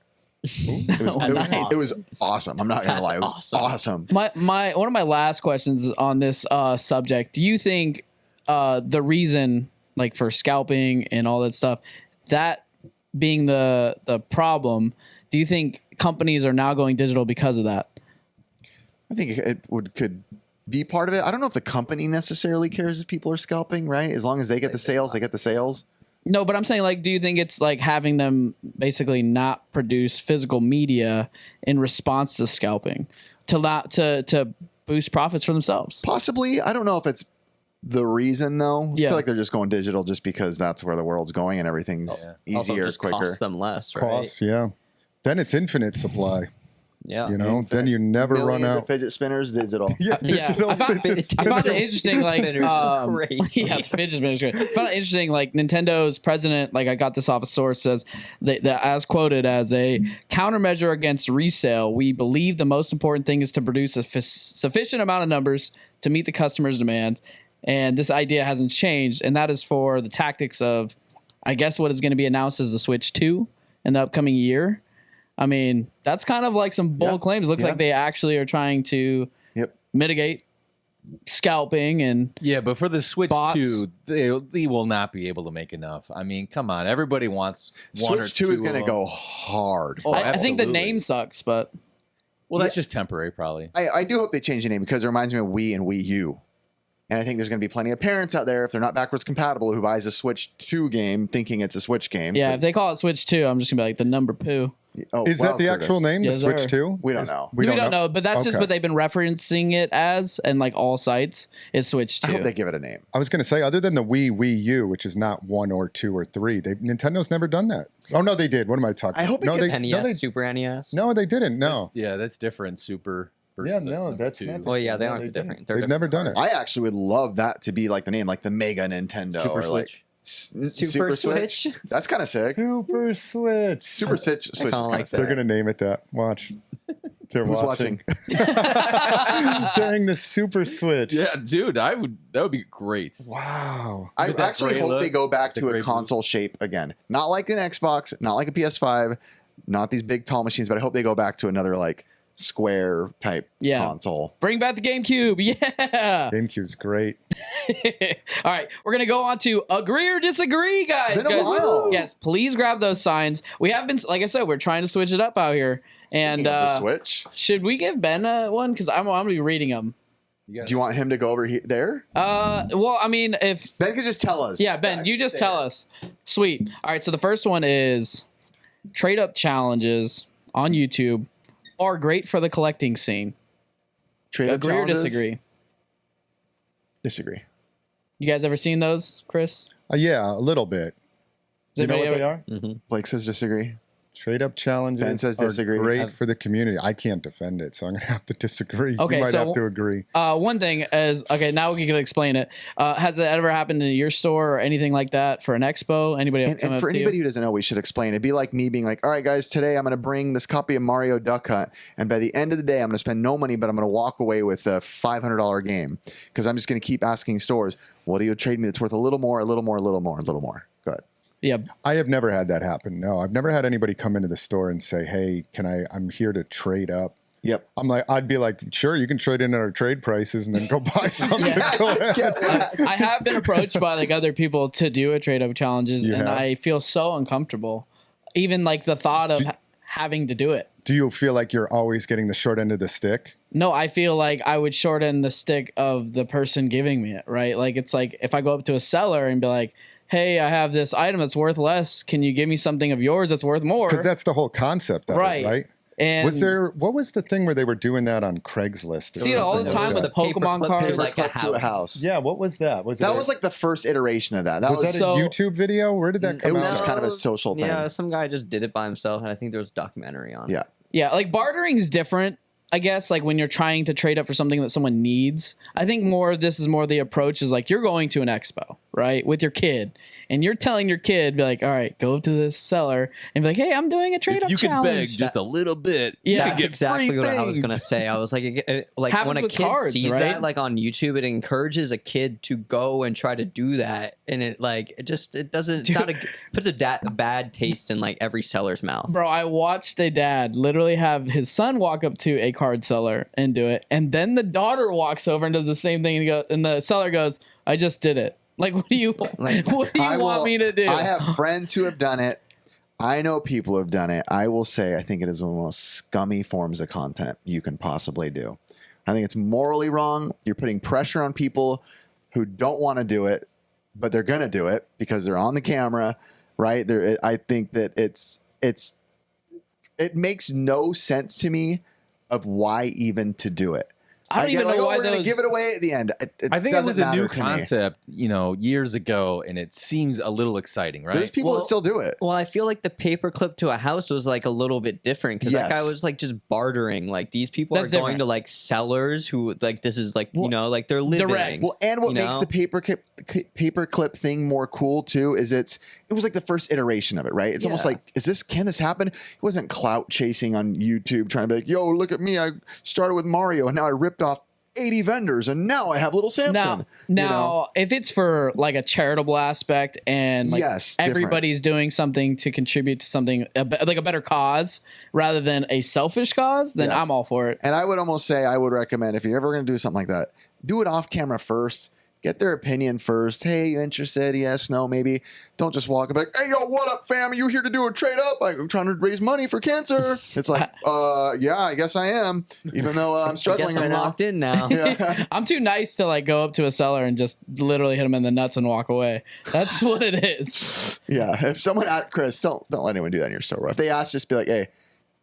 It was awesome. I'm not gonna lie, it was awesome. My one of my last questions on this subject. Do you think the reason, like for scalping and all that stuff, that being the problem, do you think companies are now going digital because of that? I think could be part of it. I don't know if the company necessarily cares if people are scalping, right? As long as they get the sales, they get the sales. No, but I'm saying, like, do you think it's like having them basically not produce physical media in response to scalping to boost profits for themselves? Possibly. I don't know if it's the reason though. Yeah. I feel like they're just going digital just because that's where the world's going and everything's Also easier, just quicker. costs them less, right? Costs, yeah. Then it's infinite supply. Yeah. Then you never run Millions out. of fidget spinners digital. Yeah, Yeah, digital I found fidget it spinners. interesting. Like, Spinners is great. yeah, it's fidget spinners. Great. I found it interesting. Like, Nintendo's president, like, I got this off a source, says that as quoted as a countermeasure against resale, we believe the most important thing is to produce a sufficient amount of numbers to meet the customer's demands, and this idea hasn't changed. And that is for the tactics of, I guess, what is going to be announced as the Switch 2 in the upcoming year. I mean, that's kind of like some bold claims. It looks like they actually are trying to mitigate scalping and Yeah, but for the Switch bots. 2, they will not be able to make enough. I mean, come on. Everybody wants one or Switch two 2 is going to of them. go hard. Oh, I think the absolutely. name sucks, but Well, that's just temporary, probably. I do hope they change the name because it reminds me of Wii and Wii U. And I think there's going to be plenty of parents out there, if they're not backwards compatible, who buys a Switch 2 game thinking it's a Switch game. yeah, But- if they call it Switch 2, I'm just gonna be like the number poo. oh, Is wow, that the Curtis. actual name? Yes, the Switch sir. 2? We don't know. We don't know, but that's just Okay. what they've been referencing it as, and like all sites is Switch 2. I hope they give it a name. I was going to say, other than the Wii U, which is not 1 or 2 or 3, Nintendo's never done that. Oh, no, they did. What am I talking I hope it about? gets NES, Super NES. No, they didn't. No. Yeah, that's different. Super. versus Yeah, the no, number that's 2. not. Well, yeah, they No, aren't didn't. different. They're They've never done it. I actually would love that to be like the name, like the Mega Nintendo. Super or Switch. Like Super Switch? That's kind of sick. Super Switch. Super Switch is kinda kind like of sick. They're going to name it that. Watch. They're Who's watching. watching? During the Super Switch. Yeah, dude, that would be great. Wow. I With that actually gray hope look, they go back the to a gray blue. console shape again. Not like an Xbox, not like a PS5, not these big tall machines, but I hope they go back to another like square type console. Bring back the GameCube, yeah. GameCube's great. All right, we're gonna go on to agree or disagree, guys. It's been a Guys, while. yes, please grab those signs. We have been, like I said, we're trying to switch it up out here. And Speaking of the Switch. should we give Ben one? Because I'm gonna be reading them. Do you want him to go over there? Well, I mean, if Ben could just tell us. yeah, Ben, you just tell us. Sweet. All right, so the first one is trade up challenges on YouTube are great for the collecting scene. Trade up Agree or disagree? Disagree. You guys ever seen those, Chris? Yeah, a little bit. Does You know what anybody they ever- are? Mm-hmm. Blake says disagree. Trade up challenges Ben says are disagree. great for the community. I can't defend it, so I'm gonna have to disagree. Okay, you might so- have to agree. One thing is, okay, now we can explain it. Has it ever happened in your store or anything like that for an expo? Anybody And for anybody who doesn't know, we should explain. It'd be like me being like, all right, guys, today I'm going to bring this copy of Mario Duck Hunt. And by the end of the day, I'm going to spend no money, but I'm going to walk away with a $500 game because I'm just going to keep asking stores, what do you trade me that's worth a little more, a little more, a little more, a little more? Go ahead. Yeah. I have never had that happen. No, I've never had anybody come into the store and say, "Hey, I'm here to trade up." Yep. I'd be like, "Sure, you can trade in at our trade prices and then go buy something." Go ahead. I have been approached by like other people to do a trade up challenges, You and have? I feel so uncomfortable. Even like the thought of having to do it. Do you feel like you're always getting the short end of the stick? No, I feel like I would shorten the stick of the person giving me it, right? Like it's like if I go up to a seller and be like, hey, I have this item that's worth less. Can you give me something of yours that's worth more? Because that's the whole concept of Right. it, right? And What was the thing where they were doing that on Craigslist? see it all the time with the Pokemon paperclip cards. to, like, Clip to a house. Yeah, what was that? That was like the first iteration of that. That was was, that so- a YouTube video? Where did that it come was out? just of? kind of a social thing. Yeah, some guy just did it by himself, and I think there was a documentary on it. Yeah. Yeah, like bartering is different, I guess, like when you're trying to trade up for something that someone needs. I think more of this is more the approach is like you're going to an expo, right, with your kid, and you're telling your kid, be like, all right, go to this seller and be like, hey, I'm doing a trade up If you can beg challenge. just a little bit, Yeah. you That's can get exactly free what I was things. gonna say. I was like, like Happens when a with kid cards, sees right? that, like on YouTube, it encourages a kid to go and try to do that, and it doesn't. It's not puts a bad taste in like every seller's mouth. Bro, I watched a dad literally have his son walk up to a card seller and do it, and then the daughter walks over and does the same thing, and the seller goes, I just did it. Like, what do you Like, what do you want me to do? I have friends who have done it. I know people who have done it. I will say I think it is one of the most scummy forms of content you can possibly do. I think it's morally wrong. You're putting pressure on people who don't want to do it, but they're going to do it because they're on the camera, right? I think that it makes no sense to me of why even to do it. I don't even know why we're going to those. give it away at the end. I think it was a new to me. concept, years ago, and it seems a little exciting, right? There's people that Well, still do it. Well, I feel like the paperclip to a house was like a little bit different because that guy Yes. was like just bartering. Like these people That's are going different. to like sellers who like this is like Well, like they're living. direct. Well, and what You makes know? the paperclip thing more cool too is it was like the first iteration of it, right? It's almost Yeah. like, can this happen? It wasn't clout chasing on YouTube trying to be like, yo, look at me. I started with Mario and now I ripped off 80 vendors and now I have little Samson. Now, if it's for like a charitable aspect and like Yes, different. everybody's doing something to contribute to something like a better cause rather than a selfish cause, then Yes. I'm all for it. And I would almost say I would recommend if you're ever going to do something like that, do it off camera first. Get their opinion first. Hey, you interested? Yes, no, maybe. Don't just walk up like, hey, yo, what up, fam? Are you here to do a trade up? I'm trying to raise money for cancer. It's like, yeah, I guess I am. Even though I'm I struggling guess I'm right now. locked in now. Yeah. I'm too nice to like go up to a seller and just literally hit him in the nuts and walk away. That's what it is. Yeah. If someone asked Chris, don't let anyone do that in your store. If they ask, just be like, hey,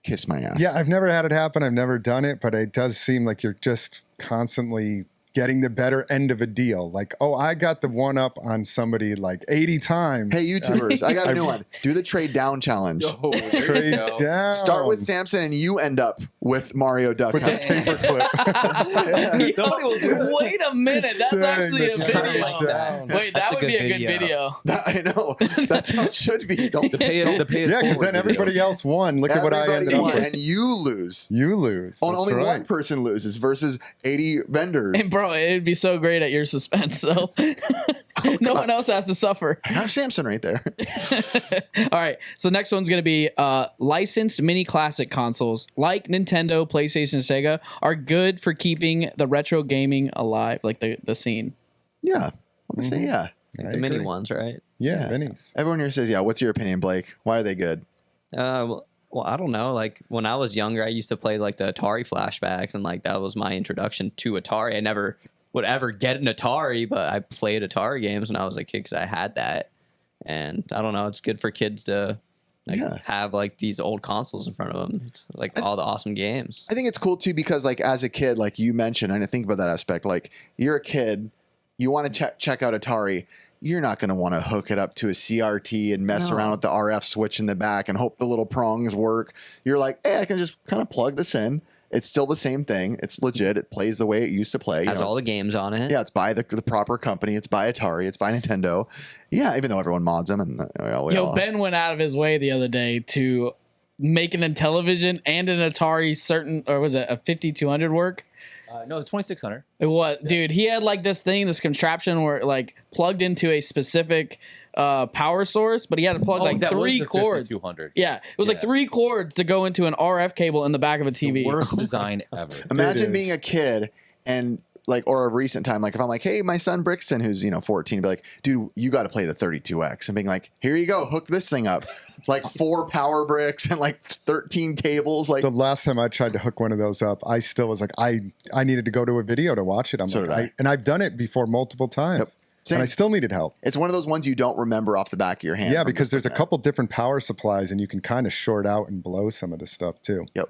kiss my ass. Yeah, I've never had it happen. I've never done it, but it does seem like you're just constantly getting the better end of a deal. Like, oh, I got the one up on somebody like 80 times. Hey, YouTubers, I got a new one. Do the trade down challenge. Oh, there you Trade go. down. Start with Samson and you end up with Mario Duck with the Hunt. paperclip. Somebody will do that. Wait a minute. That's Dang, actually a the video. like that. Wait, That's that a would be good a good video. I know. That's how it should be. Don't The pay it Yeah, because forward then everybody video. else won. Look at what I everybody ended up won, with. and you lose. You lose. Only That's one right. person loses versus 80 vendors. And bro, it'd be so great at your suspense. So no one else has to suffer. I have Samson right there. All right. So next one's going to be licensed mini classic consoles like Nintendo, PlayStation, Sega are good for keeping the retro gaming alive, like the scene. Yeah. Let me say yeah. Like I the mini agree. ones, right? Yeah, Yeah. minis. Everyone here says yeah. What's your opinion, Blake? Why are they good? Well, Well, I don't know. Like when I was younger, I used to play like the Atari flashbacks, and like that was my introduction to Atari. I never would ever get an Atari, but I played Atari games when I was a kid because I had that. And I don't know, it's good for kids to have like these old consoles in front of them. It's like all the awesome games. I think it's cool too because like as a kid, like you mentioned, I didn't think about that aspect. Like you're a kid, you want to check out Atari. You're not going to want to hook it up to a CRT and mess around with the RF switch in the back and hope the little prongs work. You're like, hey, I can just kind of plug this in. It's still the same thing. It's legit. It plays the way it used to play. Has all the games on it. Yeah, it's by the proper company. It's by Atari. It's by Nintendo. Yeah, even though everyone mods them. And Ben went out of his way the other day to make an Intellivision and an Atari or was it a 5200 work? No, the 2600. What, dude? He had like this contraption where it like plugged into a specific power source, but he had to plug like 3 cords. 200. Yeah, it was like 3 cords to go into an RF cable in the back of a TV. The worst design ever. Imagine being a kid and like, or a recent time, like if I'm like, hey, my son Brixton, who's 14, be like, dude, you got to play the 32X, and being like, here you go, hook this thing up, like 4 power bricks and like 13 cables. Like the last time I tried to hook one of those up, I still was like, I needed to go to a video to watch it. And I've done it before multiple times. Yep. Same. And I still needed help. It's one of those ones you don't remember off the back of your hand. Yeah, because there's a couple different power supplies, and you can kind of short out and blow some of the stuff too. Yep.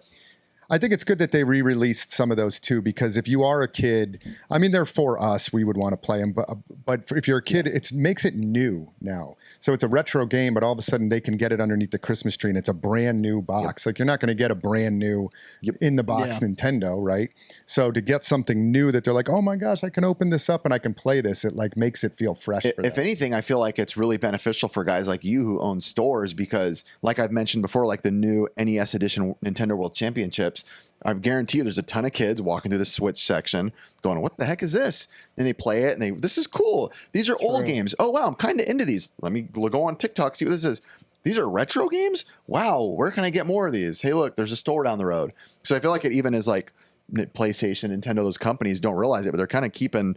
I think it's good that they re-released some of those too, because if you are a kid, I mean, they're for us. We would want to play them, but if you're a kid, it makes it new now. So it's a retro game, but all of a sudden they can get it underneath the Christmas tree, and it's a brand new box. Like you're not going to get a brand new in the box Nintendo, right? So to get something new that they're like, oh my gosh, I can open this up and I can play this. It like makes it feel fresh. If anything, I feel like it's really beneficial for guys like you who own stores because, like I've mentioned before, like the new NES edition Nintendo World Championships. I guarantee you there's a ton of kids walking through the Switch section going, what the heck is this? And they play it and this is cool. These are old games. Oh, wow, I'm kind of into these. Let me go on TikTok, see what this is. These are retro games? Wow, where can I get more of these? Hey, look, there's a store down the road. So I feel like it even is like PlayStation, Nintendo, those companies don't realize it, but they're kind of keeping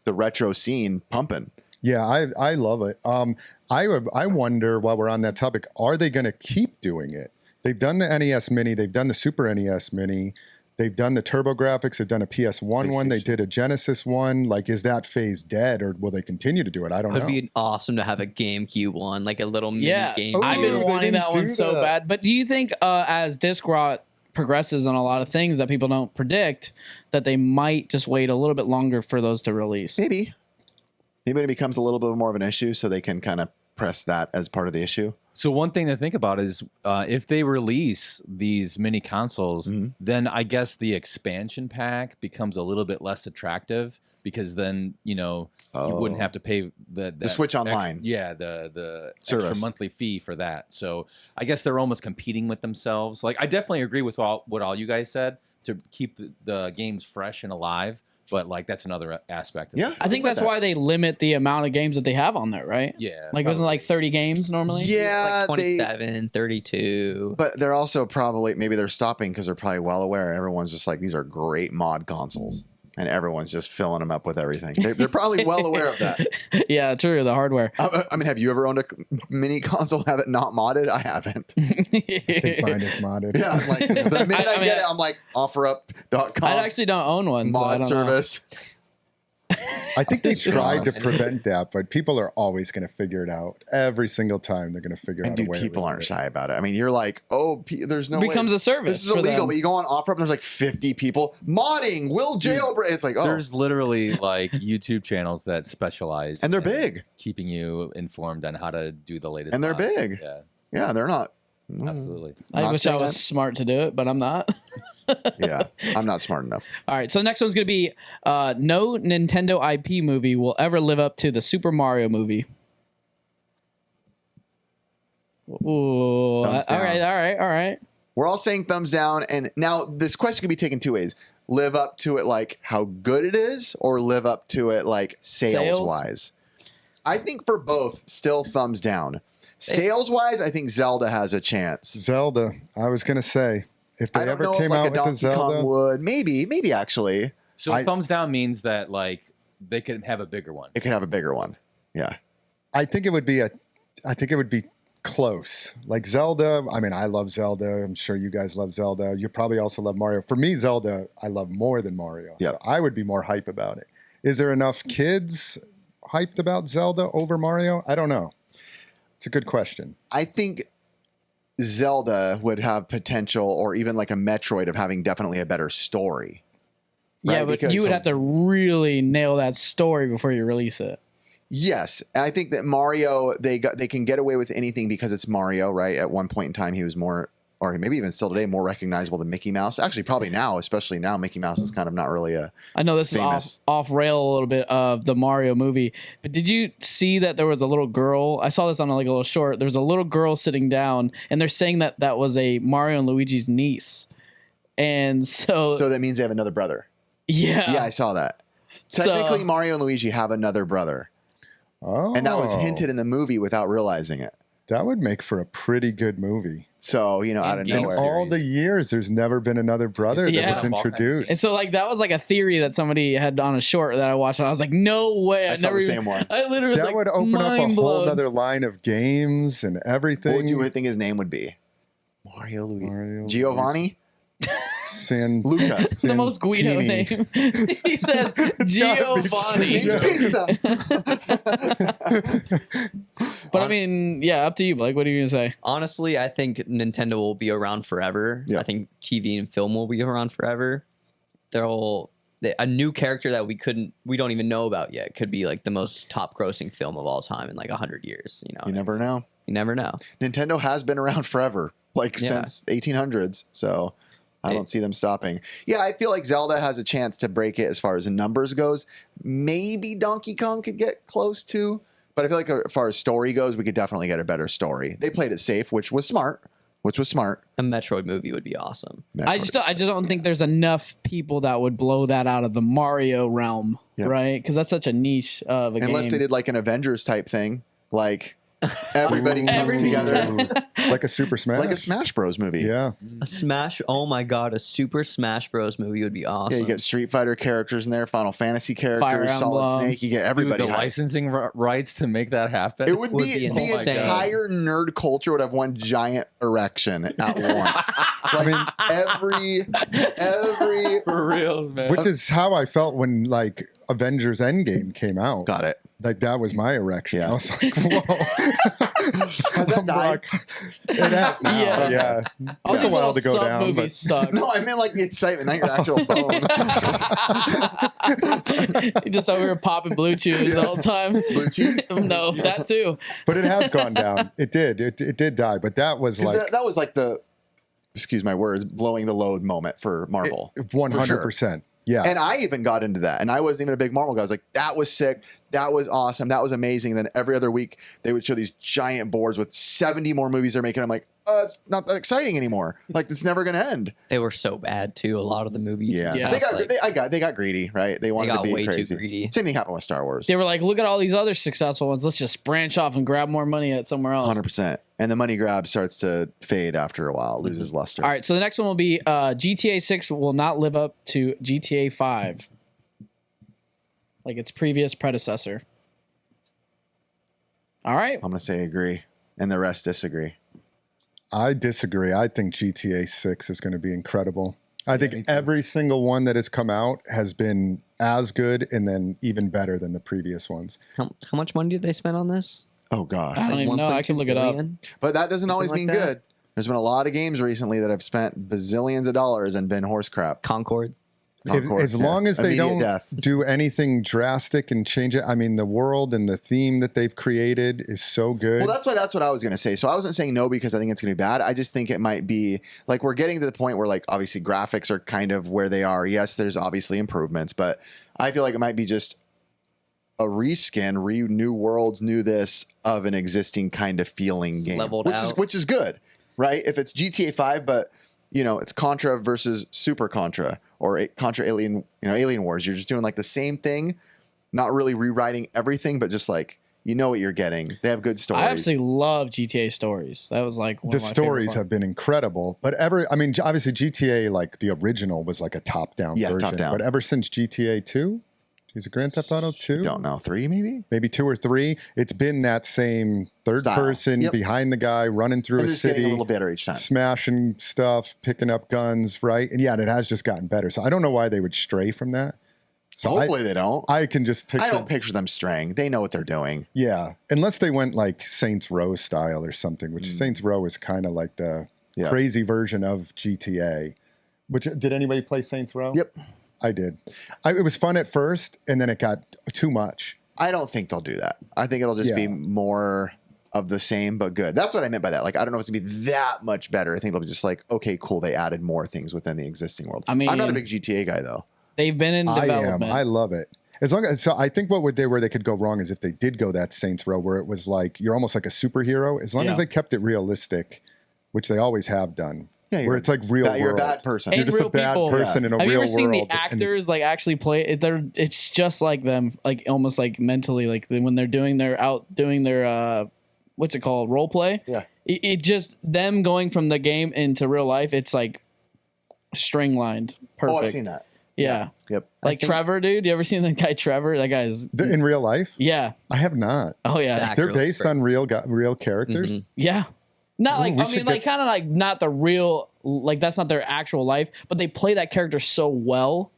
the retro scene pumping. Yeah, I love it. I wonder, while we're on that topic, are they going to keep doing it? They've done the NES Mini. They've done the Super NES Mini. They've done the TurboGrafx. They've done a PS1 one. They did a Genesis one. Like, is that phase dead, or will they continue to do it? I don't know. It'd be awesome to have a GameCube one, like a little mini game. I've been wanting that one so bad. But do you think as disc rot progresses on a lot of things that people don't predict, that they might just wait a little bit longer for those to release? Maybe it becomes a little bit more of an issue, so they can kind of press that as part of the issue. So one thing to think about is if they release these mini consoles, then I guess the expansion pack becomes a little bit less attractive because then, you wouldn't have to pay the Switch Online. The extra monthly fee for that. So I guess they're almost competing with themselves. Like I definitely agree with what all you guys said to keep the games fresh and alive. But like that's another aspect of it. I think that's why they limit the amount of games that they have on there, right? Yeah. Like wasn't it like 30 games normally? Yeah, like 27, 32. But they're also probably, maybe they're stopping because they're probably well aware. Everyone's just like, these are great mod consoles. And everyone's just filling them up with everything. They're probably well aware of that. Yeah, true. The hardware. I mean, have you ever owned a mini console, have it not modded? I haven't. I think mine is modded. Yeah, I'm like, the minute I get it, I'm like, offerup.com. I actually don't own one. Mod so service. I think they tried to prevent that, but people are always going to figure it out. Every single time they're going to figure out a way. People aren't shy about it. I mean, you're like, there's no way. It becomes a service. This is illegal, but you go on OfferUp and there's like 50 people modding, will jailbreak. It's like, There's literally like YouTube channels that specialize. And they're big. Keeping you informed on how to do the latest. And they're big. Yeah, they're not. Absolutely. I wish I was smart to do it, but I'm not. Yeah, I'm not smart enough. All right, so next one's going to be no Nintendo IP movie will ever live up to the Super Mario movie. Ooh, all right. We're all saying thumbs down, and now this question can be taken two ways. Live up to it like how good it is, or live up to it like sales-wise. I think for both, still thumbs down. Sales-wise, I think Zelda has a chance. Zelda, I was going to say. If they ever came out with the Zelda, would maybe actually. So thumbs down means that like they could have a bigger one. It could have a bigger one. Yeah. I think it would be close. Like Zelda, I mean, I love Zelda. I'm sure you guys love Zelda. You probably also love Mario. For me, Zelda, I love more than Mario. Yep. So I would be more hype about it. Is there enough kids hyped about Zelda over Mario? I don't know. It's a good question. I think Zelda would have potential, or even like a Metroid, of having definitely a better story. Right? Yeah, but Because you would have to really nail that story before you release it. Yes, I think that Mario, they can get away with anything because it's Mario, right? At one point in time, he was more, or maybe even still today, more recognizable than Mickey Mouse. Actually, probably now, especially now, Mickey Mouse is kind of not really a. I know this famous. is off rail a little bit of the Mario movie, but did you see that there was a little girl? I saw this on like a little short. There was a little girl sitting down, and they're saying that that was a Mario and Luigi's niece, and so that means they have another brother. Yeah, Yeah, I saw that. Technically, Mario and Luigi have another brother. Oh. And that was hinted in the movie without realizing it. That would make for a pretty good movie. So, out of In nowhere. All the years, there's never been another brother Yeah. that was introduced. And so like that was like a theory that somebody had on a short that I watched, and I was like, no way! I saw never the even, same one. I literally That like, would open up a mind whole blown. other line of games and everything. What would you think his name would be? Mario Luigi. Mario, Giovanni? Luca. The most Guido name. He says Giovanni. But I mean, yeah, up to you, Blake. What are you gonna say? Honestly, I think Nintendo will be around forever. Yeah. I think TV and film will be around forever. A new character that we don't even know about yet could be like the most top grossing film of all time in like 100 years. You never know. You never know. Nintendo has been around forever, since 1800s. So I don't see them stopping. Yeah, I feel like Zelda has a chance to break it as far as the numbers goes. Maybe Donkey Kong could get close to, but I feel like as far as story goes, we could definitely get a better story. They played it safe, which was smart. A Metroid movie would be awesome. I just don't think there's enough people that would blow that out of the Mario realm, right? Because that's such a niche of a game. Unless they did like an Avengers type thing, like everybody comes together. Like a Super Smash. Like a Smash Bros movie. Yeah. Oh my God, a Super Smash Bros movie would be awesome. Yeah, you get Street Fighter characters in there, Final Fantasy Fire characters, Solid Emblem. Snake. You get everybody. Dude, the licensing rights to make that happen. It would be the insane. entire nerd culture would have one giant erection at once. every For reals, man. Which is how I felt when like Avengers Endgame came out. got it. Like that was my erection. Yeah. I was like, whoa. Has that died? It has now. Yeah. Yeah. All Took a these while little to go sub down. movies But suck. No, I meant like the excitement, not your actual bone. You just over here popping blue chews the whole time. Blue chews? No, that too. but it has gone down. It did. It did die. But that was 'Cause like that was like the, excuse my words, blowing the load moment for Marvel. 100%. Yeah. And I even got into that. And I wasn't even a big Marvel guy. I was like, that was sick. That was awesome. That was amazing. And then every other week, they would show these giant boards with 70 more movies they're making. I'm like, oh, it's not that exciting anymore. Like, it's never going to end. They were so bad too. A lot of the movies. Yeah. Yeah. They got greedy, right? They wanted got to be way crazy. too greedy. Same thing happened with Star Wars. They were like, look at all these other successful ones. Let's just branch off and grab more money at somewhere else. 100%. And the money grab starts to fade after a while, loses luster. All right, so the next one will be GTA 6 will not live up to GTA 5, like its previous predecessor. All right. I'm going to say agree, and the rest disagree. I disagree. I think GTA 6 is going to be incredible. I me think too. every single one that has come out has been as good and then even better than the previous ones. How much money did they spend on this? Oh, God. I don't even know. I 1.2 can look it up. billion? But that doesn't always Something mean like that. good. There's been a lot of games recently that have spent bazillions of dollars and been horse crap. Concord. As long as they Immediate don't death. do anything drastic and change it. I mean, the world and the theme that they've created is so good. Well, that's what I was going to say. So I wasn't saying no because I think it's going to be bad. I just think it might be like we're getting to the point where like obviously graphics are kind of where they are. Yes, there's obviously improvements, but I feel like it might be just a reskin, new worlds, new this of an existing kind of feeling It's game, leveled out. which is good, right? If it's GTA 5, but it's Contra versus Super Contra or Contra Alien, Alien Wars. You're just doing like the same thing, not really rewriting everything, but just like what you're getting. They have good stories. I absolutely love GTA stories. That was like one the of my stories favorite have been incredible, but obviously GTA, like the original was like a top-down version. top-down. But ever since GTA 2, Is it Grand Theft Auto 2? Don't know. 3 maybe? Maybe 2 or 3. It's been that same third Style. person behind the guy running through And a just getting city, a little better each time. smashing stuff, picking up guns, right? And yeah, and it has just gotten better. So I don't know why they would stray from that. So Hopefully they don't. I can just picture. I don't picture them straying. They know what they're doing. Yeah, unless they went like Saints Row style or something, which Saints Row is kind of like the crazy version of GTA. Which did anybody play Saints Row? Yep. I did. It was fun at first, and then it got too much. I don't think they'll do that. I think it'll just be more of the same, but good. That's what I meant by that. Like, I don't know if it's going to be that much better. I think it'll be just like, okay, cool. They added more things within the existing world. I mean, I'm not a big GTA guy, though. They've been in development. I love it. As long as, so I think where they could go wrong is if they did go that Saints Row where it was like, you're almost like a superhero. As long as they kept it realistic, which they always have done. Yeah, where it's like real world. You're a bad person. You're just a bad person in a real world. Have you ever seen the actors like actually play it? It's just like them, like almost like mentally, like when they're doing their what's it called, role play? Yeah. It just them going from the game into real life. It's like string-lined, perfect. Oh, I've seen that. Yeah. Yep. Like Trevor, dude. You ever seen that guy Trevor? That guy's in real life. Yeah. I have not. Oh yeah. They're based on real characters. Mm-hmm. Yeah. Not like, I mean, like kind of like not the real, like that's not their actual life, but they play that character so well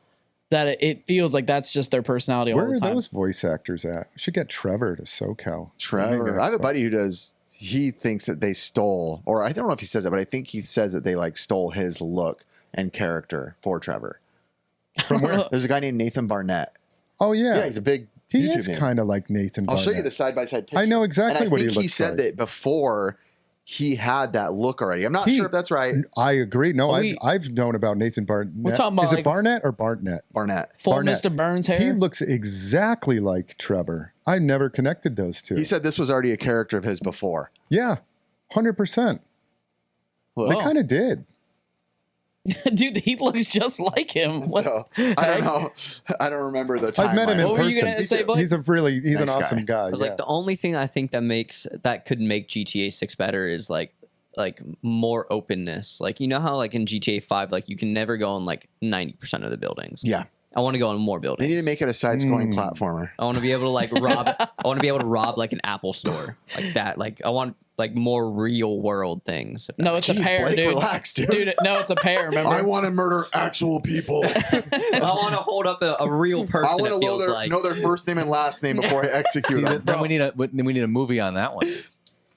that it feels like that's just their personality all the time. Where are those voice actors at? We should get Trevor to SoCal. Trevor. I have a buddy who does, he thinks that they stole, or I don't know if he says that, but I think he says that they like stole his look and character for Trevor. From where? There's a guy named Nathan Barnett. Oh, yeah. Yeah, he's a big He YouTube is name. kind of like Nathan Barnett. I'll show you the side-by-side picture. I know exactly what he looks like. he said that before he had that look already. I'm not sure if that's right. I agree. No, I've known about Nathan Barnett. We're talking about is it Barnett or Barnett? Barnett. Full Barnett. Mr. Burns hair. He looks exactly like Trevor. I never connected those two. He said this was already a character of his before. Yeah, 100%. They kind of did. Dude, he looks just like him. So, I don't know. I don't remember the time. I've met him in person. What were you gonna say, Blake? He's nice an awesome guy. I was like, the only thing I think that could make GTA 6 better is like more openness. Like, you know how like in GTA 5, like you can never go on like 90% of the buildings. Yeah. I want to go on more buildings. They need to make it a side-scrolling platformer. I want to be able to like rob. I want to be able to rob like an Apple store like that. Like I want like more real world things. No, it's a pair, Blake, dude. Relax, dude. No, it's a pair. Remember? I want to murder actual people. I want to hold up a real person. I want to know their first name and last name before I execute them. Then we need a movie on that one.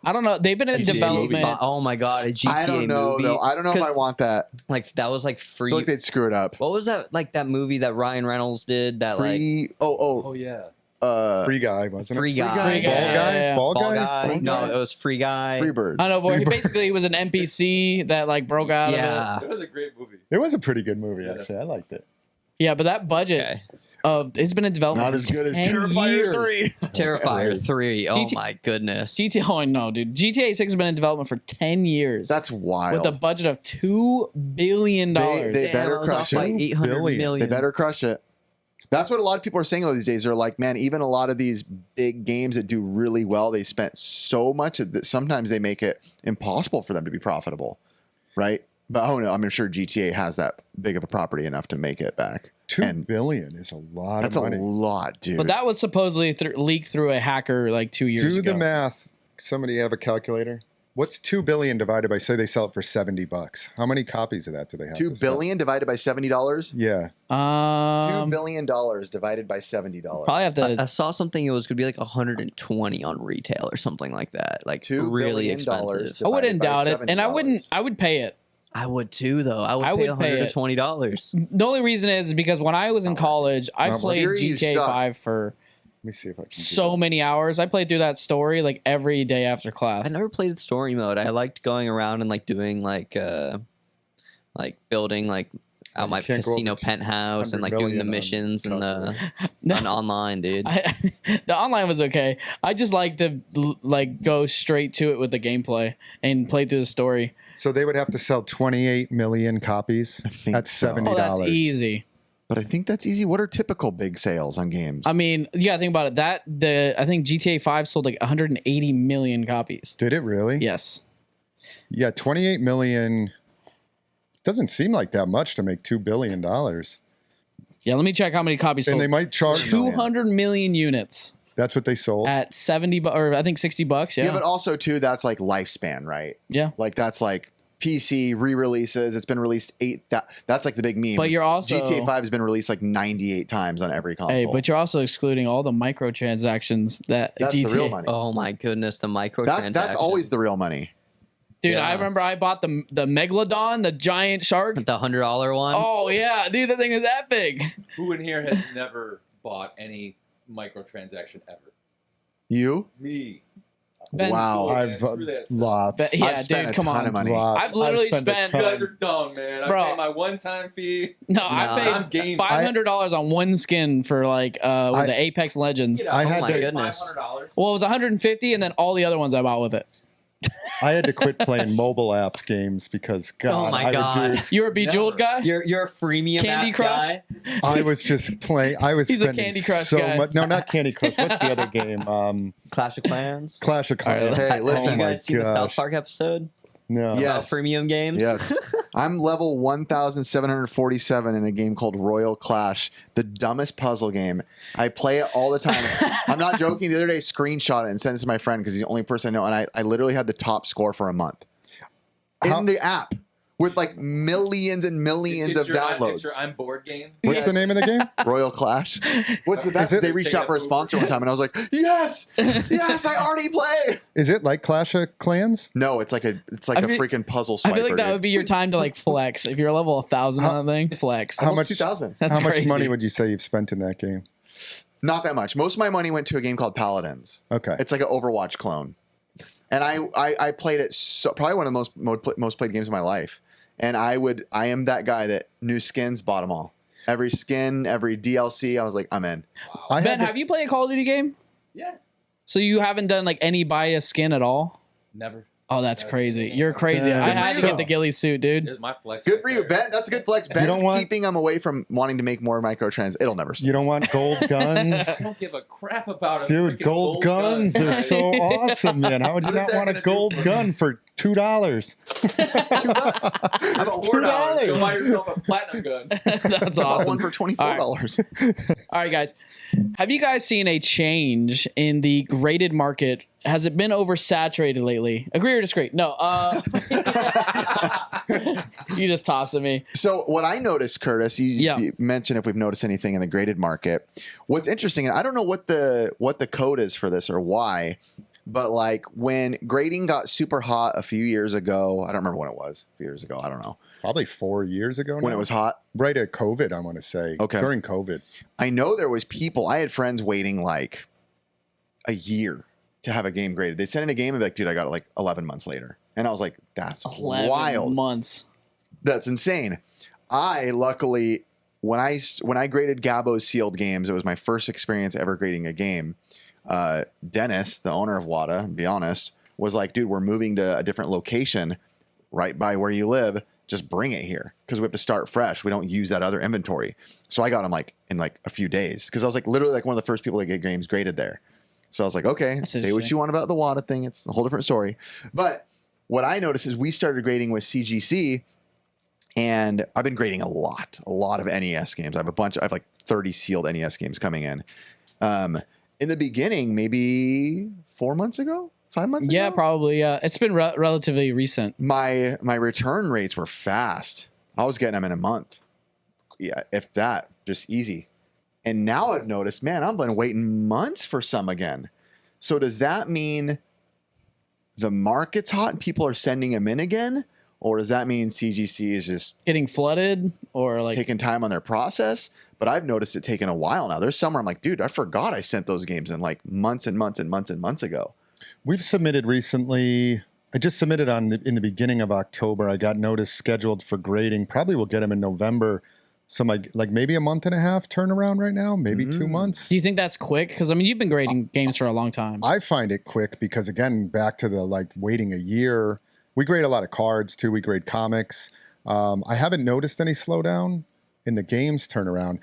I don't know. They've been in development. Oh my god, a GTA I don't know movie. though. I don't know if I want that. Like that was like free. I feel like they'd screw it up. What was that? Like that movie that Ryan Reynolds did. That Free. Oh yeah. Free Guy, wasn't it? Free Guy. Fall Guy? No, it was Free Guy. Free Bird. I don't know, but he was an NPC that like broke out of it. It was a great movie. It was a pretty good movie, actually. I liked it. Yeah, but that budget it's been in development. Not as good as 10 Terrifier years. 3. Terrifier 3. Oh my goodness. Oh no, dude. GTA 6 has been in development for 10 years. That's wild. With a budget of $2 billion. They better crush it. Like 800 million. They better crush it. That's what a lot of people are saying these days. They're like, man, even a lot of these big games that do really well, they spent so much that sometimes they make it impossible for them to be profitable, right? But I'm sure GTA has that big of a property enough to make it back. $2 billion is a lot of money. That's a lot, dude. But that was supposedly leaked through a hacker like 2 years ago. Do the math. Somebody have a calculator? What's $2 billion divided by, say they sell it for $70? How many copies of that do they have? $2 billion divided by $70? Yeah. $2 billion divided by $70. Probably have to. I saw something. It was going to be like 120 on retail or something like that. Like $2 really billion expensive. I wouldn't doubt it, and I would pay it. I would too, though. I would pay $120. The only reason is because when I was in college, I played GTA 5 for Let me see if I can so many hours. I played through that story like every day after class. I never played the story mode. I liked going around and like doing like building like out my casino penthouse and like doing the missions and the online, dude. The online was okay. I just like to like go straight to it with the gameplay and play through the story. So they would have to sell 28 million copies at $70. Oh, that's easy. But I think that's easy. What are typical big sales on games? I mean, you gotta think about it. I think GTA 5 sold like 180 million copies. Did it really? Yes. Yeah, 28 million doesn't seem like that much to make $2 billion. Yeah, let me check how many copies sold. And they might charge 200 million units. That's what they sold At $70 or I think $60. Yeah. Yeah, but also too, that's like lifespan, right? Yeah. Like that's like PC re-releases. It's been released that's like the big meme. But you're also GTA 5 has been released like 98 times on every console. Hey, but you're also excluding all the microtransactions that that's GTA. the real money. Oh my goodness, the microtransactions. That's always the real money. Dude, Yeah. I remember I bought the Megalodon, the giant shark. the $100 one. Oh yeah, dude, that thing is that big. Who in here has never bought any microtransaction ever? You? Me. Ben, Wow. I've Screw that stuff. lots. But yeah, I've spent dude, a come ton on. of money. Lots. I've literally spent a spent- You ton. guys are dumb, man. Bro. I paid my one-time fee. No, Nah. I I'm paid game. $500 on one skin for like was it Apex Legends? Get out. I Oh had my to- goodness. $500. Well, it was 150, and then all the other ones I bought with it. I had to quit playing mobile apps games because God, my I God. would do. You were a Bejeweled guy? You're a freemium Candy app Crush? guy. I was just playing. I was He's a spending Candy Crush so guy. much. No, not Candy Crush. What's the other game? Clash of Clans. Clash of All right, Clans. Hey, Have listen. you Oh my guys seen the South gosh. Park episode No. Yeah. about Yes. freemium games? Yes. I'm level 1,747 in a game called Royal Clash, the dumbest puzzle game. I play it all the time. I'm not joking. The other day, screenshot it and sent it to my friend because he's the only person I know. And I literally had the top score for a month in the app with like millions and millions It's of your downloads. I'm bored game. What's the name of the game? Royal Clash. What's the best? Is it- They reached out for a sponsor one time, and I was like, "Yes, yes, I already play." Is it like Clash of Clans? No, it's like a I feel- freaking puzzle I swiper. feel like that dude. would be your time to like flex. If you're level 1,000 on that thing, flex. How Almost much- 2,000. That's How much crazy. money would you say you've spent in that game? Not that much. Most of my money went to a game called Paladins. Okay. It's like an Overwatch clone, and I played it probably one of the most played games of my life. And I am that guy that new skins bought them all. Every skin, every DLC, I was like, I'm in. I Ben, had to- have you played a Call of Duty game? Yeah. So you haven't done like any buy a skin at all? Never. Oh, that's Yes. crazy. You're crazy. Yeah. I had to So- get the ghillie suit, dude. Here's my flex. Good right for you, there. Ben. That's a good flex. Ben's don't want- keeping them away from wanting to make more microtrans. It'll never stop. You don't want gold guns? I don't give a crap about it. Dude, gold guns, they're so awesome, man. How would you What is not that want a gonna do gold for gun me? for $2? How about $4? $2? Go buy yourself a platinum gun. That's I bought awesome. one for $24. All right, guys. Have you guys seen a change in the graded market? Has it been oversaturated lately? Agree or disagree? No. You just tossed at me. So what I noticed, Curtis, you mentioned if we've noticed anything in the graded market. What's interesting, and I don't know what the code is for this or why, but like when grading got super hot a few years ago, I don't remember when it was. A few years ago, I don't know. Probably 4 years ago now. When it was hot. Right at COVID, I want to say. Okay. During COVID. I know there was people, I had friends waiting like a year to have a game graded. They'd send in a game and be like, dude, I got it like 11 months later. And I was like, that's 11 wild. months. That's insane. I luckily, when I graded Gabo's sealed games, it was my first experience ever grading a game. Dennis, the owner of WADA, to be honest, was like, dude, we're moving to a different location right by where you live. Just bring it here because we have to start fresh. We don't use that other inventory. So I got him like in like a few days because I was like literally like one of the first people to get games graded there. So I was like, okay, That's say what interesting. you want about the WADA thing. It's a whole different story. But what I noticed is we started grading with CGC, and I've been grading a lot of NES games. I have like 30 sealed NES games coming in. In the beginning, maybe 4 months ago, 5 months ago. Yeah, probably. Yeah, it's been relatively recent. My return rates were fast. I was getting them in a month. Yeah, if that, just easy. And now I've noticed, man, I've been waiting months for some again. So does that mean the market's hot and people are sending them in again? Or does that mean CGC is just Getting flooded or like taking time on their process? But I've noticed it taking a while now. There's somewhere I'm like, dude, I forgot I sent those games in like months and months and months and months ago. We've submitted recently. I just submitted in the beginning of October. I got notice scheduled for grading. Probably we'll get them in November. So like maybe a month and a half turnaround right now, maybe 2 months. Do you think that's quick? Because I mean, you've been grading games for a long time. I find it quick because again, back to the like waiting a year. We grade a lot of cards too. We grade comics. I haven't noticed any slowdown in the games turnaround.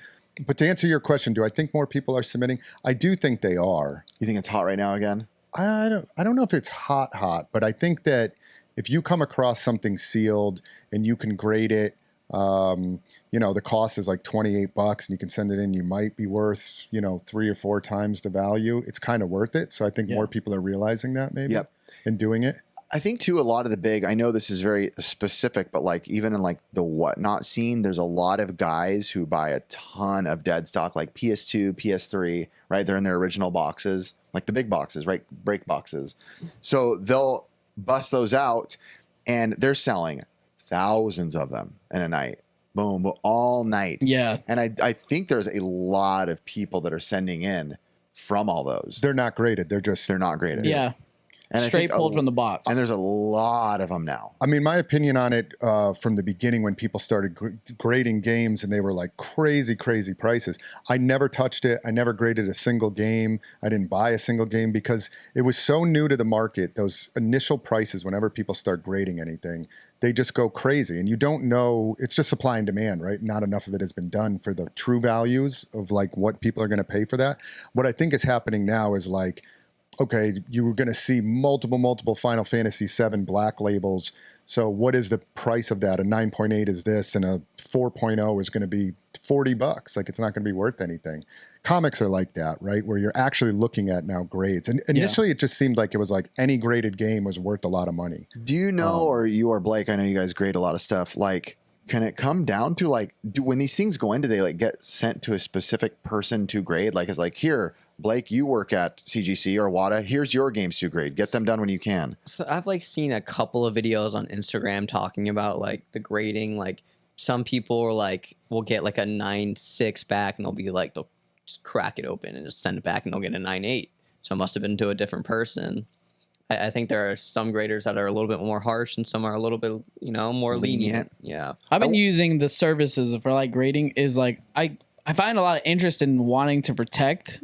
But to answer your question, do I think more people are submitting? I do think they are. You think it's hot right now again? I don't know if it's hot, but I think that if you come across something sealed and you can grade it The cost is like $28 and you can send it in. You might be worth, 3 or 4 times the value. It's kind of worth it. So I think more people are realizing that maybe and doing it. I think too, a lot of the big, I know this is very specific, but like even in like the whatnot scene, there's a lot of guys who buy a ton of dead stock, like PS2, PS3, right? They're in their original boxes, like the big boxes, right? Break boxes. So they'll bust those out and they're selling thousands of them in a night. Boom, all night. Yeah. And I think there's a lot of people that are sending in from all those. They're not graded. They're not graded. Yeah. And straight pulled from the box. And there's a lot of them now. I mean, my opinion on it from the beginning when people started grading games and they were like crazy prices. I never touched it. I never graded a single game. I didn't buy a single game because it was so new to the market. Those initial prices, whenever people start grading anything, they just go crazy. And you don't know, it's just supply and demand, right? Not enough of it has been done for the true values of like what people are going to pay for that. What I think is happening now is like, okay, you were going to see multiple Final Fantasy VII black labels. So what is the price of that? A 9.8 is this, and a 4.0 is going to be $40. Like, it's not going to be worth anything. Comics are like that, right? Where you're actually looking at now grades. And initially, it just seemed like it was like any graded game was worth a lot of money. Do you know, or you or Blake, I know you guys grade a lot of stuff, like, can it come down to like, when these things go in, do they like get sent to a specific person to grade? Like, it's like, here, Blake, you work at CGC or WADA. Here's your games to grade. Get them done when you can. So I've like seen a couple of videos on Instagram talking about like the grading. Like some people are like, will get like a 9.6 back and they'll be like, they'll just crack it open and just send it back and they'll get a 9.8. So it must have been to a different person. I think there are some graders that are a little bit more harsh and some are a little bit, more lenient. Yeah. I've been using the services for like grading is like, I find a lot of interest in wanting to protect,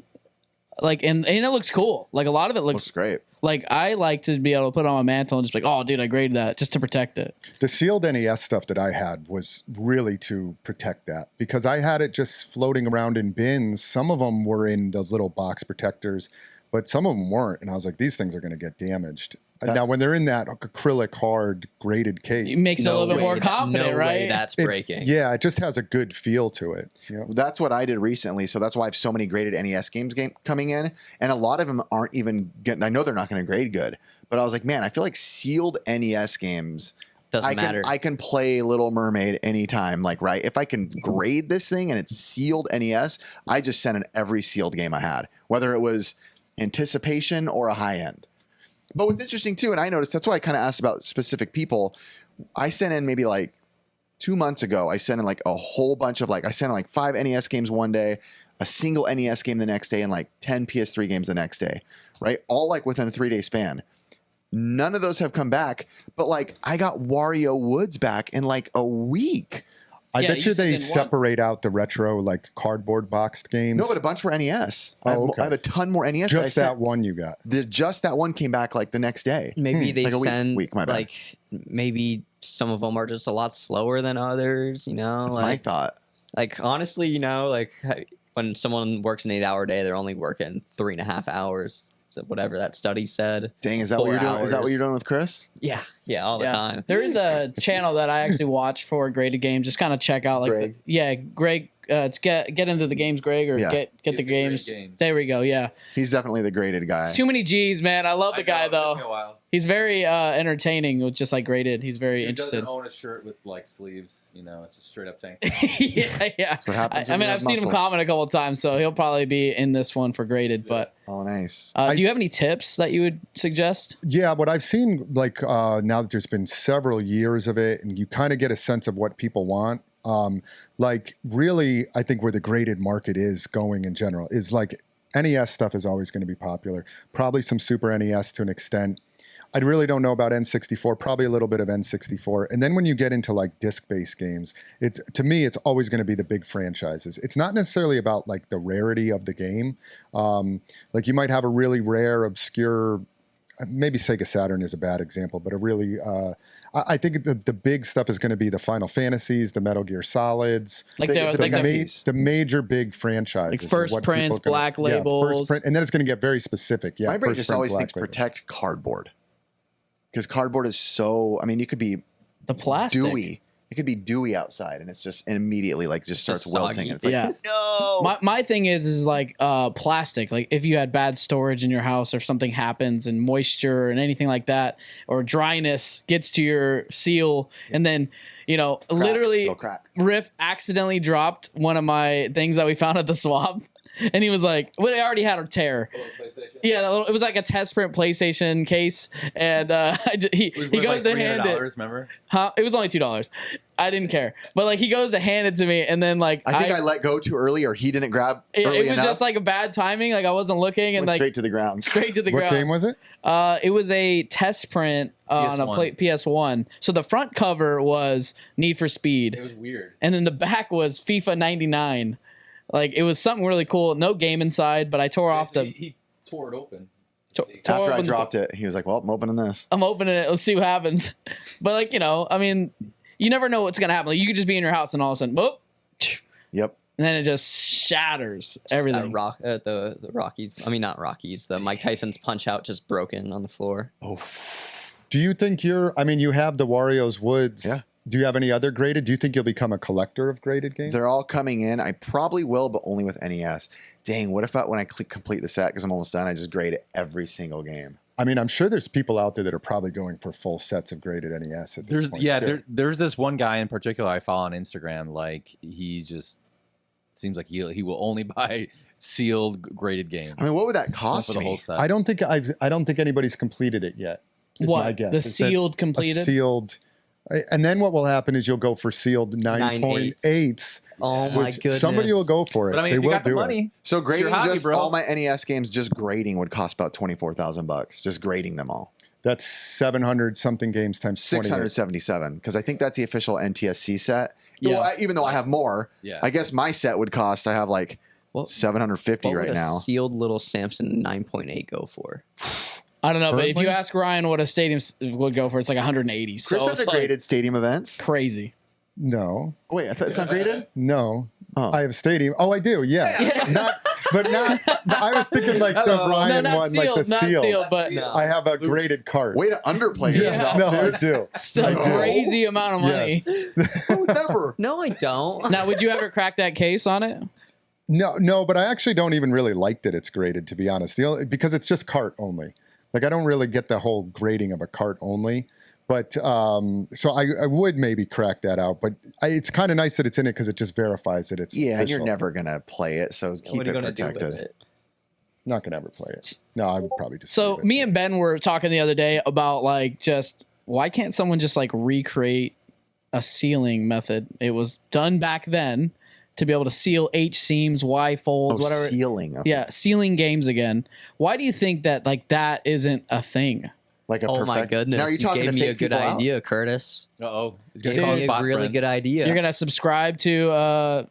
like, and it looks cool. Like a lot of it looks great. Like I like to be able to put it on my mantle and just be like, oh dude, I graded that just to protect it. The sealed NES stuff that I had was really to protect that because I had it just floating around in bins. Some of them were in those little box protectors, but some of them weren't. And I was like, these things are going to get damaged. Now, when they're in that acrylic hard graded case, it makes it a little bit more confident, right? That's breaking. Yeah, it just has a good feel to it. That's what I did recently. So that's why I have so many graded NES games coming in. And a lot of them aren't even getting, I know they're not going to grade good, but I was like, man, I feel like sealed NES games, doesn't matter. I can play Little Mermaid anytime. Like, right. If I can grade this thing and it's sealed NES, I just sent in every sealed game I had, whether it was Anticipation or a high end. But what's interesting too, and I noticed, that's why I kind of asked about specific people. I sent in maybe like 2 months ago, I sent in like a whole bunch of I sent in like 5 NES games one day, a single NES game the next day, and like 10 PS3 games the next day, right? All like within a 3-day span. None of those have come back, but like I got Wario Woods back in like a week. I bet you they separate out the retro, like cardboard boxed games. No, but a bunch were NES. Oh, I have a ton more NES. Just that one you got. Just that one came back like the next day. Maybe they like send week, my bad. like maybe some of them are just a lot slower than others. That's my thought. Like honestly, like when someone works an 8-hour day, they're only working 3.5 hours. So whatever that study said. Dang, is that what you're doing? Is that what you're doing with Chris? Yeah, all the time. There is a channel that I actually watch for graded games. Just kind of check out, like, Greg. Greg. It's get into the games, Greg, or get the games. There we go. Yeah, he's definitely the graded guy. It's too many G's, man. I love the guy though. He's very entertaining with just like graded. He's very interested. He doesn't own a shirt with like sleeves. It's a straight up tank. yeah. That's what happens. I mean, I've seen him comment a couple of times, so he'll probably be in this one for graded. But nice. Do you have any tips that you would suggest? Yeah, what I've seen, like now that there's been several years of it, and you kind of get a sense of what people want. Like really, I think where the graded market is going in general is like NES stuff is always going to be popular. Probably some Super NES to an extent. I really don't know about N64, probably a little bit of N64. And then when you get into like disc-based games, to me, it's always going to be the big franchises. It's not necessarily about like the rarity of the game. Like you might have a really rare, obscure, maybe Sega Saturn is a bad example, but a really, I think the big stuff is going to be the Final Fantasies, the Metal Gear Solids, like the major big franchises. Like first prints, black labels. First print, and then it's going to get very specific. Yeah, my brain just always thinks label. Protect cardboard. Because cardboard is so, I mean, you could be the plastic. dewy It could be dewy outside, and it's just immediately like just starts wilting. And it's like, no. My thing is like plastic. Like if you had bad storage in your house or something happens and moisture and anything like that, or dryness gets to your seal, and then literally Riff accidentally dropped one of my things that we found at the swap. And he was like, well, I already had a tear. Yeah, it was like a test print PlayStation case. And he goes to hand it. Remember? Huh? It was only $2. I didn't care. But like he goes to hand it to me, and then like I think I let go too early, or he didn't grab early It was enough. just like a bad timing. Like I wasn't looking, and Went straight to the ground. Straight to the ground. What game was it? It was a test print on a PS1. So the front cover was Need for Speed. It was weird. And then the back was FIFA 99. Like it was something really cool. No game inside, but I tore off the. He tore it open. After I dropped it, he was like, "Well, I'm opening this. I'm opening it. Let's see what happens." But like I mean, you never know what's gonna happen. Like, you could just be in your house and all of a sudden, boop. Yep. And then it just shatters everything. The Rockies. I mean, not Rockies. The Mike Tyson's Punch Out just broken on the floor. Oh. Do you think you have the Wario's Woods? Yeah. Do you have any other graded? Do you think you'll become a collector of graded games? They're all coming in. I probably will, but only with NES. Dang, what if when I complete the set, because I'm almost done, I just grade every single game? I mean, I'm sure there's people out there that are probably going for full sets of graded NES at this point. There's this one guy in particular I follow on Instagram. Like, he just seems like he will only buy sealed graded games. I mean, what would that cost for the me? whole set? I don't think anybody's completed it yet. What? My guess. The sealed completed? Sealed. And then what will happen is you'll go for sealed 9.8s. Oh my goodness! Somebody will go for it. But I mean, they if you will got the do money, it. So grading hobby, just bro. all my NES games, just grading would cost about $24,000. Just grading them all. That's 700 something games times 28. 677, because I think that's the official NTSC set. Yeah. Well, even though I have more, Yeah. I guess my set would cost. I have like 750 what right would now. A sealed little Samson 9.8 go for? I don't know, but if Currently? you ask Ryan what a stadium would go for, it's like 180. Chris So has it's a graded stadium events. crazy. No. Oh, wait, I thought it's not graded? No. Oh. I have stadium. Oh, I do. Yeah. Not. I was thinking like the Ryan not one, sealed, like the not seal. sealed, but I have a graded cart. Way to underplay Yes, yourself, no, dude. I do. still I a do. crazy amount of money. Yes. I would never. No, I don't. Now, would you ever crack that case on it? No, but I actually don't even really like that it's graded, to be honest. Because it's just cart only. Like, I don't really get the whole grading of a cart only. But so I would maybe crack that out. But it's kind of nice that it's in it because it just verifies that it's Yeah, and official. you're never going to play it, so keep What are it you gonna do with protected. it? Not going to ever play it. No, I would probably just. So leave it. me and Ben were talking the other day about like just why can't someone just like recreate a sealing method? It was done back then to be able to seal H seams, Y folds, whatever. Sealing. Okay. Yeah, sealing games again. Why do you think that like that isn't a thing? Like a Oh my perfect- goodness! Now, are you You talking gave to me a fake good people out? idea, Curtis. Uh-oh. He's Gave going to call me his a bot really friend. good idea. You're gonna subscribe to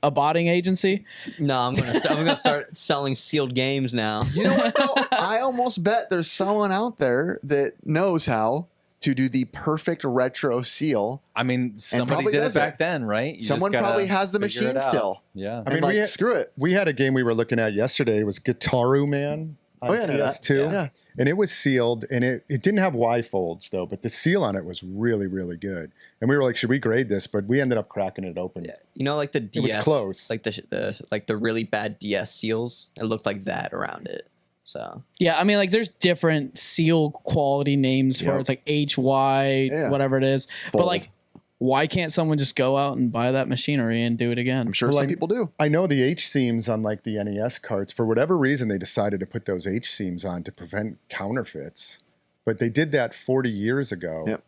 a botting agency? No, I'm gonna start selling sealed games now. You know what, though? I almost bet there's someone out there that knows how to do the perfect retro seal. I mean, somebody probably did it does it. back then, right? You Someone just gotta probably has the figure machine it out. still. Yeah. I mean, And we screw it. We had a game we were looking at yesterday. It was Guitaru Man on Oh, yeah, I know that. PS2. Yeah. And it was sealed, and it didn't have Y folds, though, but the seal on it was really, really good. And we were like, should we grade this? But we ended up cracking it open. Yeah, you know, like the DS, was close. like the really bad DS seals. It looked like that around it. So Yeah, I mean, like, there's different seal quality names for Yep. it. It's like HY, Yeah. whatever it is. But Fold. like, why can't someone just go out and buy that machinery and do it again? I'm sure Well, some like- people do. I know the H seams on like the NES carts, for whatever reason, they decided to put those H seams on to prevent counterfeits. But they did that 40 years ago. Yep.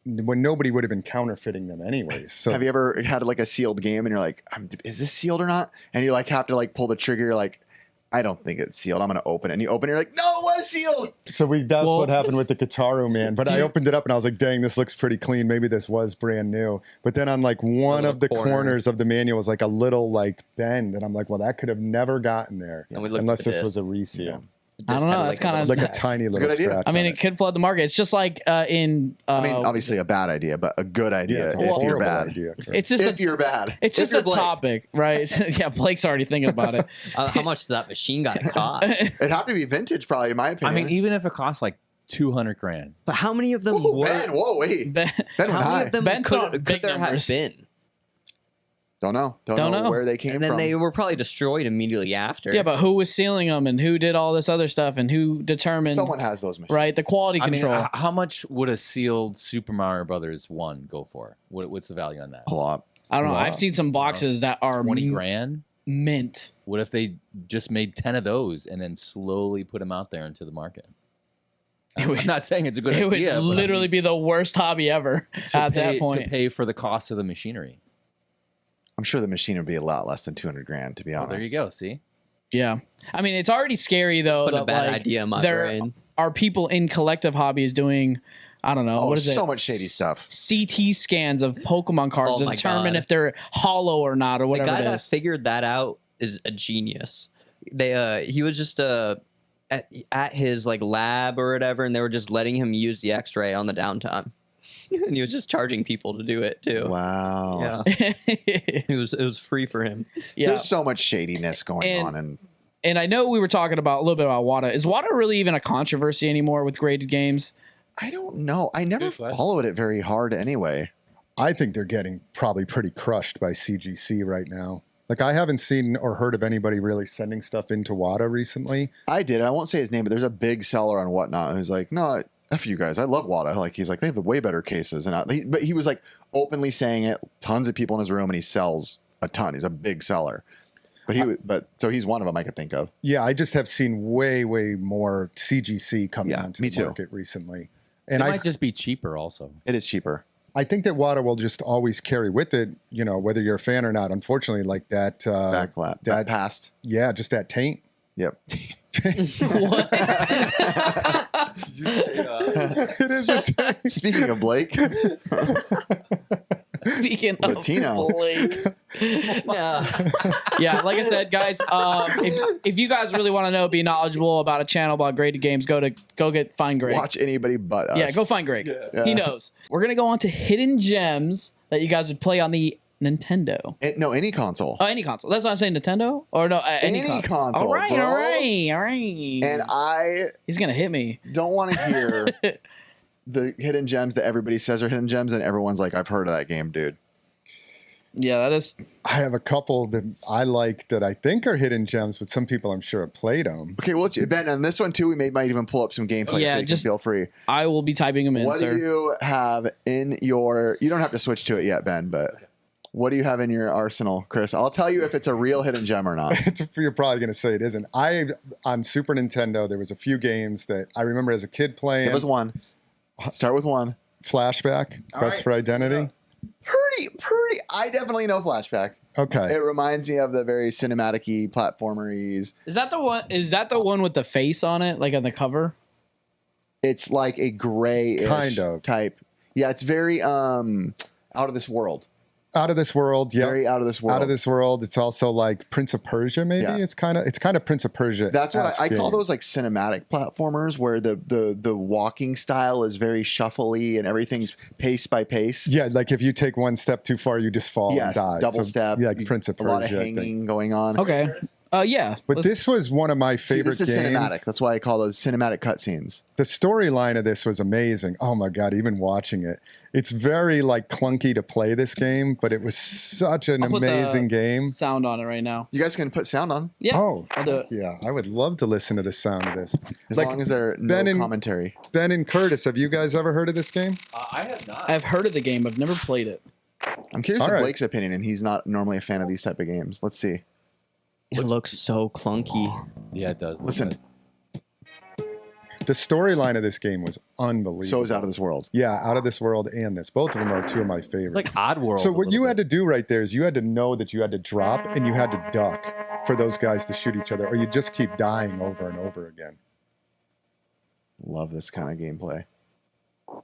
When nobody would have been counterfeiting them anyways. So Have you ever had like a sealed game and you're like, is this sealed or not? And you like have to like pull the trigger. You're like, I don't think it's sealed. I'm going to open it. And you open it. You're like, no, it was sealed. So that's Well- what happened with the Guitaru Man. But I opened it up and I was like, dang, this looks pretty clean. Maybe this was brand new. But then on like one little of the corner. corners of the manual was like a little like bend. And I'm like, well, that could have never gotten there And we looked unless at the this disc. was a reseal. Yeah. I don't know, that's kinda- Like a little tiny a little good idea. scratch. I mean, on it could flood the market. It's just like in. I mean, obviously a bad idea, but a good Yeah, idea it's a if you're horrible bad. idea. It's just If you're bad. it's If just you're a Blake. topic, right? Yeah, Blake's already thinking about it. How much does that machine got to cost? It'd have to be vintage, probably, in my I opinion. mean, even if it costs like 200 grand. But how many of them Ooh, were? Ben, whoa, wait. Ben, Ben went How many high. of them Ben put out could big there numbers. have been? Don't know where they came And then from. they were probably destroyed immediately after. Yeah, but who was sealing them and who did all this other stuff and who determined Someone has those machines. right the quality I mean, control? how much would a sealed Super Mario Brothers 1 go for? What's the value on that? A lot. I don't know. Wow. I've seen some boxes that are 20 grand? mint. What if they just made 10 of those and then slowly put them out there into the market? I'm not saying it's a good It would idea. but I mean, literally be the worst hobby ever at that point. to pay for the cost of the machinery. I'm sure the machine would be a lot less than 200 grand, to be Oh, honest. there you go. See? Yeah. I mean, it's already scary though Put a that bad like, idea in my there brain. are people in collective hobbies doing, I don't know, Oh, what is it? so much shady stuff. CT scans of Pokemon cards Oh to my determine God. if they're hollow or not or The whatever guy it that is. figured that out is a genius. He was just at his like lab or whatever, and they were just letting him use the X-ray on the downtime, and he was just charging people to do it too. Wow. Yeah, it was free for him. Yeah. There's so much shadiness going on. And I know we were talking about a little bit about WATA. Is WATA really even a controversy anymore with graded games? I don't know. I never Good question. followed it very hard anyway. I think they're getting probably pretty crushed by CGC right now. Like, I haven't seen or heard of anybody really sending stuff into WATA recently. I did. I won't say his name, but there's a big seller on Whatnot who's like, no, F you guys. I love WATA. Like, he's like, they have the way better cases. But he was like openly saying it. Tons of people in his room, and he sells a ton. He's a big seller. So he's one of them I could think of. Yeah, I just have seen way, way more CGC coming Yeah, onto me the too. market recently. It And might just be cheaper also. It is cheaper. I think that WATA will just always carry with it, you know, whether you're a fan or not. Unfortunately, like that. Backlash. That passed. Yeah, just that taint. Yep. What? Did you say that? It is a taint. Speaking of Blake, Speaking of Latino. Blake. Yeah. Yeah, like I said, guys, if you guys really want to know, be knowledgeable about a channel about graded games, find Greg. watch anybody but us. Yeah, go find Greg. Yeah. He knows. We're gonna go on to hidden gems that you guys would play on the Nintendo. No, any console. Oh, any console. That's what I'm saying. Nintendo or no? Any console. All right, bro. all right. And I He's gonna hit me. don't want to hear the hidden gems that everybody says are hidden gems, and everyone's like, I've heard of that game, dude. Yeah, that is. I have a couple that I like that I think are hidden gems, but some people I'm sure have played them. Okay, well, Ben, on this one too, we might even pull up some gameplay Yeah, so you just- can feel free. I will be typing them in, What sir. do you have in your... You don't have to switch to it yet, Ben, but what do you have in your arsenal, Chris? I'll tell you if it's a real hidden gem or not. You're probably going to say it isn't. On Super Nintendo, there was a few games that I remember as a kid playing. Give us one. Start with one. Flashback, All Quest right. for Identity. Pretty. I definitely know Flashback. Okay. It reminds me of the very cinematic-y, platformer-y. Is that the one? Is that the one with the face on it, like on the cover? It's like a gray Kind of. type. Yeah, it's very out of this world. Out of this world, yeah. Very out of this world. Out of this world. It's also like Prince of Persia, maybe. Yeah. It's kind of Prince of Persia. That's what I call those, like cinematic platformers, where the walking style is very shuffly and everything's pace by pace. Yeah, like if you take one step too far, you just fall Yes, and die. double step. Yeah, like Prince of A Persia. lot of I think. hanging going on. Okay. Yeah. But let's- this was one of my See, favorite this is games. cinematic. That's why I call those cinematic cutscenes. The storyline of this was amazing. Oh my god, even watching it. It's very like clunky to play this game, but it was such an I'll put the- amazing game. sound on it right now. You guys can put sound on Yeah. Oh, I'll do it. yeah. I would love to listen to the sound of this. as Like, long as there's no Ben and- commentary. Ben and Curtis, have you guys ever heard of this game? I have not. I've heard of the game. I've never played it. I'm curious All of right. Blake's opinion, and he's not normally a fan of these type of games. Let's see. It looks so clunky. Yeah, it does. Listen. The storyline of this game was unbelievable. So is Out of This World. Yeah, Out of This World and this. Both of them are two of my favorites. It's like Oddworld. So what you had to do right there is you had to know that you had to drop and you had to duck for those guys to shoot each other, or you just keep dying over and over again. Love this kind of gameplay.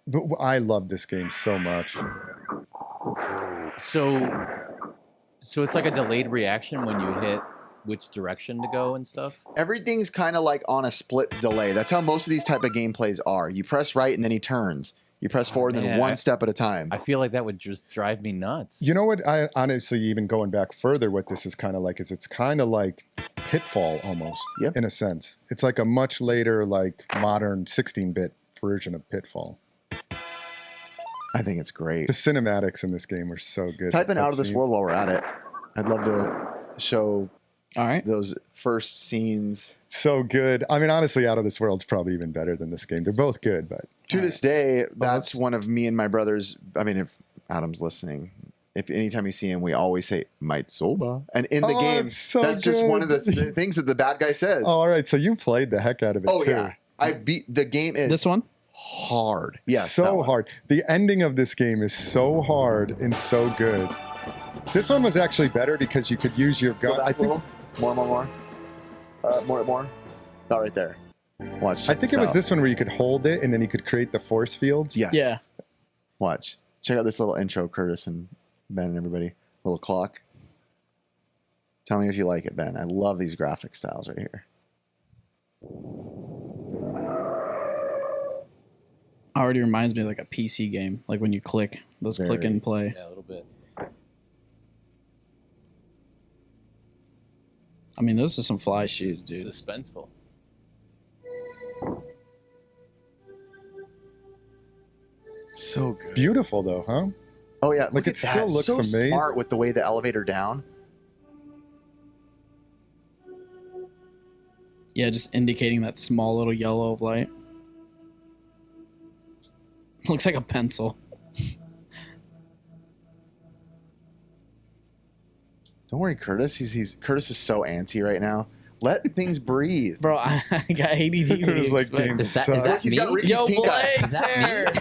But I love this game so much. So it's like a delayed reaction when you hit which direction to go and stuff. Everything's kind of like on a split delay. That's how most of these type of gameplays are. You press right and then he turns. You press forward and then man, one step at a time. I feel like that would just drive me nuts. You know what? I honestly, even going back further, what this is kind of like is it's kind of like Pitfall almost, Yep. in a sense. It's like a much later, like modern 16-bit version of Pitfall. I think it's great. The cinematics in this game were so good. Type in Out of This World while we're at it. I'd love to show those first scenes. So good. I mean, honestly, Out of This World's probably even better than this game. They're both good, but to this day, that's one of me and my brothers. I mean, if Adam's listening, if anytime you see him, we always say "Might Soba," and in the game, that's just one of the things that the bad guy says. Oh, all right. So you played the heck out of it. Oh too. yeah, I beat the game. Is this one hard? Yes, so hard. The ending of this game is so hard and so good. This one was actually better because you could use your gun. I think more. More. Not right there. Watch. I think it was this one where you could hold it and then you could create the force fields. Yes. Yeah. Watch. Check out this little intro, Curtis and Ben and everybody. Little clock. Tell me if you like it, Ben. I love these graphic styles right here. Already reminds me of like a PC game, like when you click those click and play. Yeah, a little bit. I mean, those are some fly shoes, dude. Suspenseful. So good. Beautiful though, huh? Oh yeah, like it still looks so amazing. Smart with the way the elevator down. Yeah, just indicating that small little yellow of light. Looks like a pencil. Don't worry, Curtis. Curtis is so antsy right now. Let things breathe, bro. I got ADD. Curtis like game is that He's me? got Ricky's Yo, pink eye. Blake's here.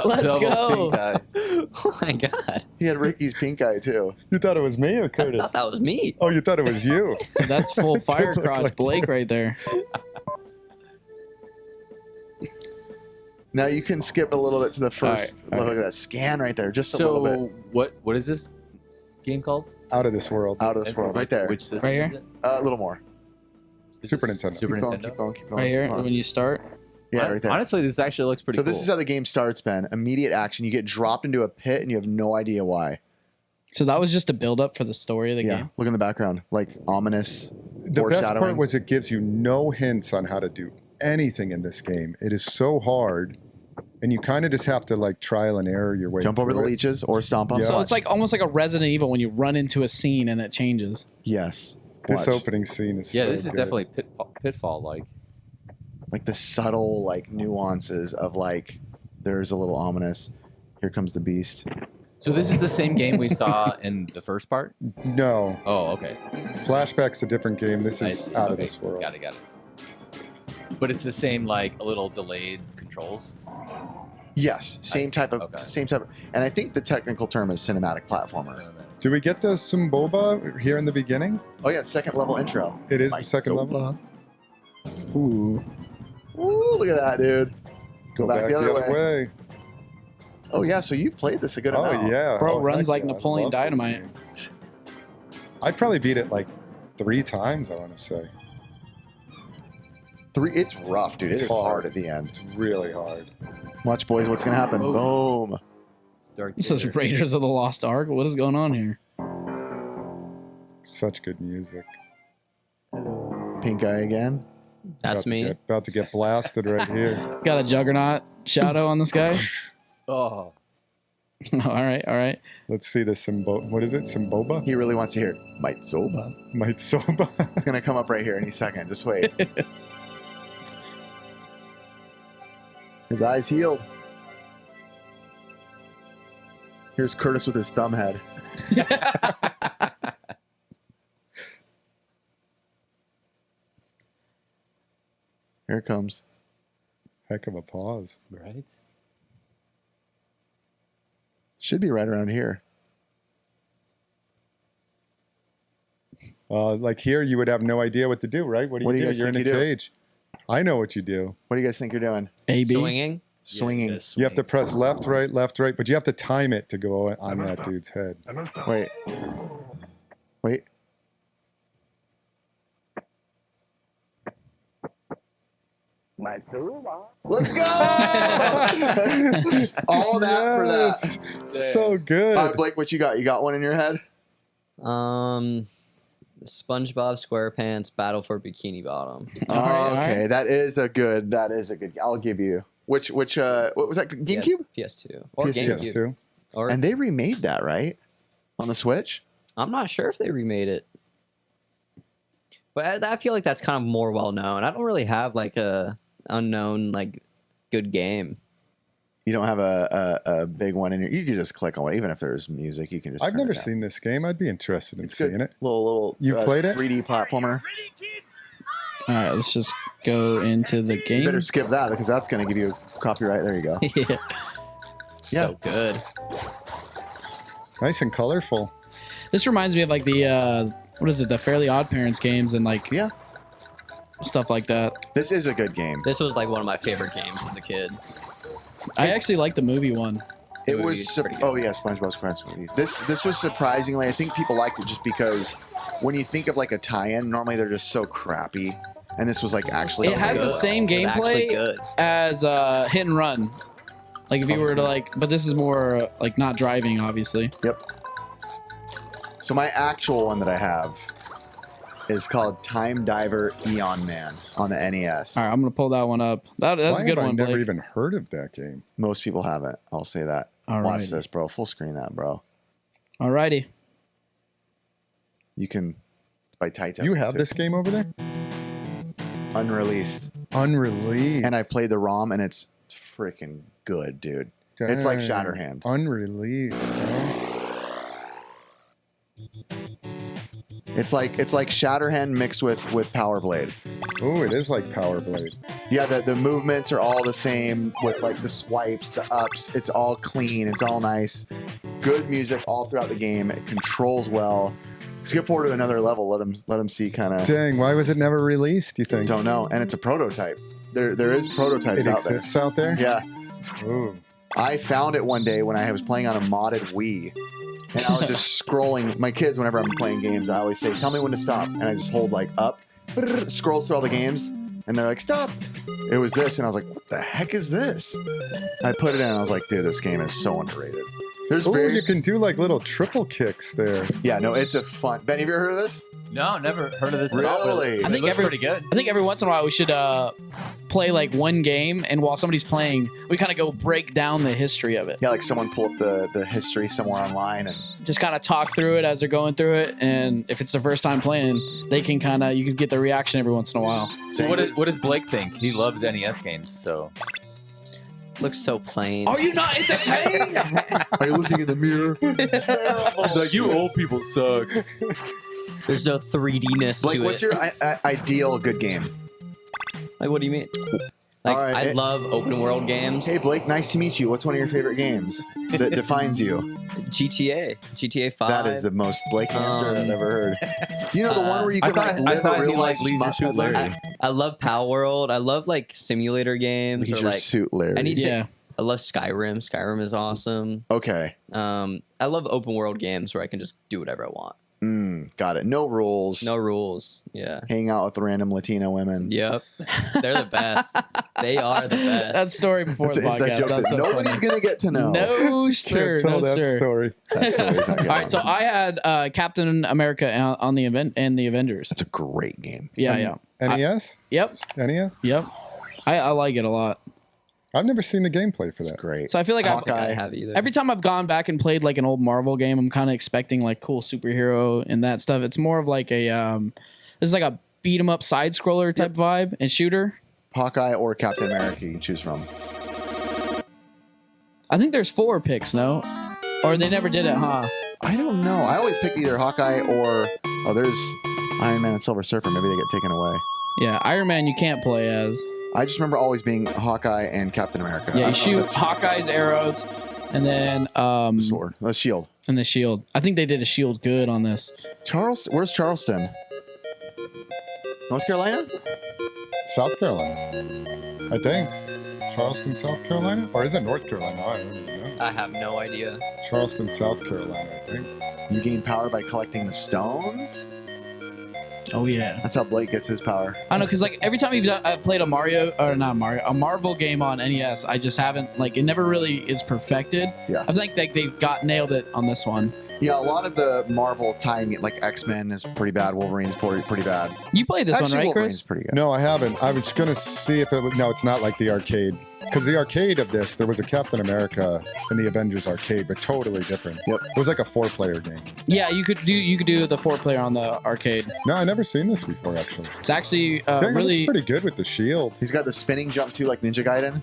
Let's go. Oh my god! He had Ricky's pink eye too. You thought it was me or Curtis? I thought that was me. Oh, you thought it was you. That's full fire look crotch like Blake right there. Now you can skip a little bit to the first. All right. Look at that scan right there, just a little bit. So what is this game called? Out of This World. Out of This World, right there. Which system Right here? is it? A little more. Super Nintendo. Super Keep Nintendo. going. Right here, Come on. when you start. Yeah, right there. Honestly, this actually looks pretty So cool. this is how the game starts, Ben. Immediate action. You get dropped into a pit and you have no idea why. So that was just a build up for the story of the game. Look in the background, like ominous. The best part was it gives you no hints on how to do anything in this game. It is so hard, and you kind of just have to like trial and error your way. Jump over the through it. leeches or stomp on. Yeah. So it's like almost like a Resident Evil when you run into a scene and it changes. Yes. This Watch. opening scene is yeah, so this is good. definitely pitfall like. Like the subtle like nuances of like there's a little ominous. Here comes the beast. So this is the same game we saw in the first part? No, Oh, okay. Flashback's a different game. This I is see. Out of Okay, This World. Got it. But it's the same, like a little delayed controls. Yes, same type of and I think the technical term is cinematic platformer. Do we get the Sumboba here in the beginning? Oh yeah, second level intro. It is the second level. Ooh. Ooh, look at that, dude. Go back the other way. Oh yeah, so you've played this a good amount. Oh yeah. Bro Oh, runs heck like yeah. I Napoleon love this Dynamite. game. I'd probably beat it like 3 times, I want to say. It's rough, dude. It's It is hard at the end. It's really hard. Watch, boys, what's gonna happen? Oh. Boom. This is Raiders of the Lost Ark. What is going on here? Such good music. Pink eye again. That's me. About to get blasted right here. Got a Juggernaut shadow on this guy. Oh. all right. Let's see the What is it? Sumboba? He really wants to hear Might Soba. Might Soba. It's gonna come up right here any second. Just wait. His eyes healed. Here's Curtis with his thumb head. Here it comes. Heck of a pause. Right? Should be right around here. Like here, you would have no idea what to do, right? What do you do? guys You're in think a you do? cage. I know what you do. What do you guys think you're doing? AB. Swinging. Swinging. Yeah, You have to press left, right, but you have to time it to go on that dude's head. Wait. Wait. Let's go! All that for that. So good. All right, Blake, what you got? You got one in your head? SpongeBob SquarePants Battle for Bikini Bottom. Oh, All right, okay. all right. That is a good. I'll give you. Which what was that? GameCube? PS2 or PS2. GameCube. Or, And they remade that, right? On the Switch? I'm not sure if they remade it. But I feel like that's kind of more well known. I don't really have like a unknown like good game. You don't have a big one in here. You can just click on it, even if there's music. You can just. I've never seen this game. I'd be interested in seeing it. Little. You played it? 3D platformer. All right, let's just go into the game. You better skip that because that's going to give you a copyright. There you go. Yeah. So good. Nice and colorful. This reminds me of like the what is it? The Fairly Odd Parents games and like stuff like that. This is a good game. This was like one of my favorite games as a kid. I actually like the movie one. It was SpongeBob SquarePants movie. This was surprisingly, I think people liked it just because when you think of like a tie-in, normally they're just so crappy, and this was like actually. It has the same gameplay as Hit and Run. Like if you were to like, but this is more like not driving, obviously. Yep. So my actual one that I have is called Time Diver Eon Man on the NES. All right, I'm gonna pull that one up. That's a good one. I've never Blake. even heard of that game. Most people haven't. I'll say that. Watch this, bro. Full screen that, bro. Alrighty. You can by Titan. You have this game over there? Unreleased. Unreleased. And I played the ROM, and it's freaking good, dude. Dang. It's like Shatterhand. Unreleased, bro. It's like Shatterhand mixed with Power Blade. Oh, it is like Power Blade. Yeah, the movements are all the same with like the swipes, the ups. It's all clean. It's all nice. Good music all throughout the game. It controls well. Skip forward to another level. Let them see kind of. Dang, why was it never released? You think? Don't know. And it's a prototype. There is prototypes out there. It exists out there. Yeah. Ooh. I found it one day when I was playing on a modded Wii. And I was just scrolling. My kids, whenever I'm playing games, I always say, tell me when to stop. And I just hold like up, scrolls through all the games. And they're like, stop. It was this. And I was like, what the heck is this? I put it in and I was like, dude, this game is so underrated. You can do like little triple kicks there. Yeah, no, it's a fun. Ben, have you ever heard of this? No, never heard of this Really? at all. But I think pretty good. I think every once in a while we should play like one game, and while somebody's playing, we kind of go break down the history of it. Yeah, like someone pull up the history somewhere online and just kind of talk through it as they're going through it, and if it's their first time playing, they can you can get the reaction every once in a while. So what does Blake think? He loves NES games, so. Looks so plain. Are you not entertained? Are you looking in the mirror? He's like, you old people suck. There's no 3D-ness Like, to what's it. your ideal good game? Like, what do you mean? Like, All right, I love open world games. Hey, Blake, nice to meet you. What's one of your favorite games that defines you? GTA 5. That is the most Blake answer I've ever heard. You know the one where you can live a real life Leisure Suit Larry. I love Power World. I love like simulator games. Leisure Suit Larry. Anything. Yeah. I love Skyrim. Skyrim is awesome. Okay. I love open world games where I can just do whatever I want. Got it. No rules. No rules. Yeah. Hang out with random Latina women. Yep. They're the best. They are the best. That story before the It's a podcast. joke That's that so nobody's funny. going to get to know. No, sir. Can't tell No, that sir. story. That story's not good. All right, so I had Captain America on the event and the Avengers. That's a great game. Yeah. NES? Yep. NES? Yep. I like it a lot. I've never seen the gameplay for It's that. great. So I feel like I don't think I have either. every time I've gone back and played like an old Marvel game, I'm kind of expecting like cool superhero and that stuff. It's more of like a this is like a beat 'em up side scroller type vibe and shooter. Hawkeye or Captain America you can choose from. I think there's 4 picks, no? Or they never did it, huh? I don't know. I always pick either Hawkeye or there's Iron Man and Silver Surfer. Maybe they get taken away. Yeah, Iron Man you can't play as. I just remember always being Hawkeye and Captain America. Yeah, you shoot Hawkeye's arrows and then sword, a shield, and the shield. I think they did a shield good on this. Where's Charleston? North Carolina? South Carolina, I think. Charleston, South Carolina? Or is it North Carolina? I don't even know. I have no idea. Charleston, South Carolina, I think. You gain power by collecting the stones? Oh yeah. That's how Blake gets his power. I don't know, because like every time I've played a Marvel game on NES, I just haven't, like, it never really is perfected. Yeah. I think like they've nailed it on this one. Yeah, a lot of the Marvel tying, like X-Men is pretty bad. Wolverine's pretty bad. You played this Actually, one, right, Wolverine's Chris? pretty good. No, I haven't. I was going to see if it was... No, it's not like the arcade because the arcade of this, there was a Captain America in the Avengers arcade, but totally different. Yep. It was like a 4-player game. Yeah, you could do the 4-player on the arcade. No, I never seen this before actually. It's actually Dang, it really looks pretty good with the shield. He's got the spinning jump too, like Ninja Gaiden.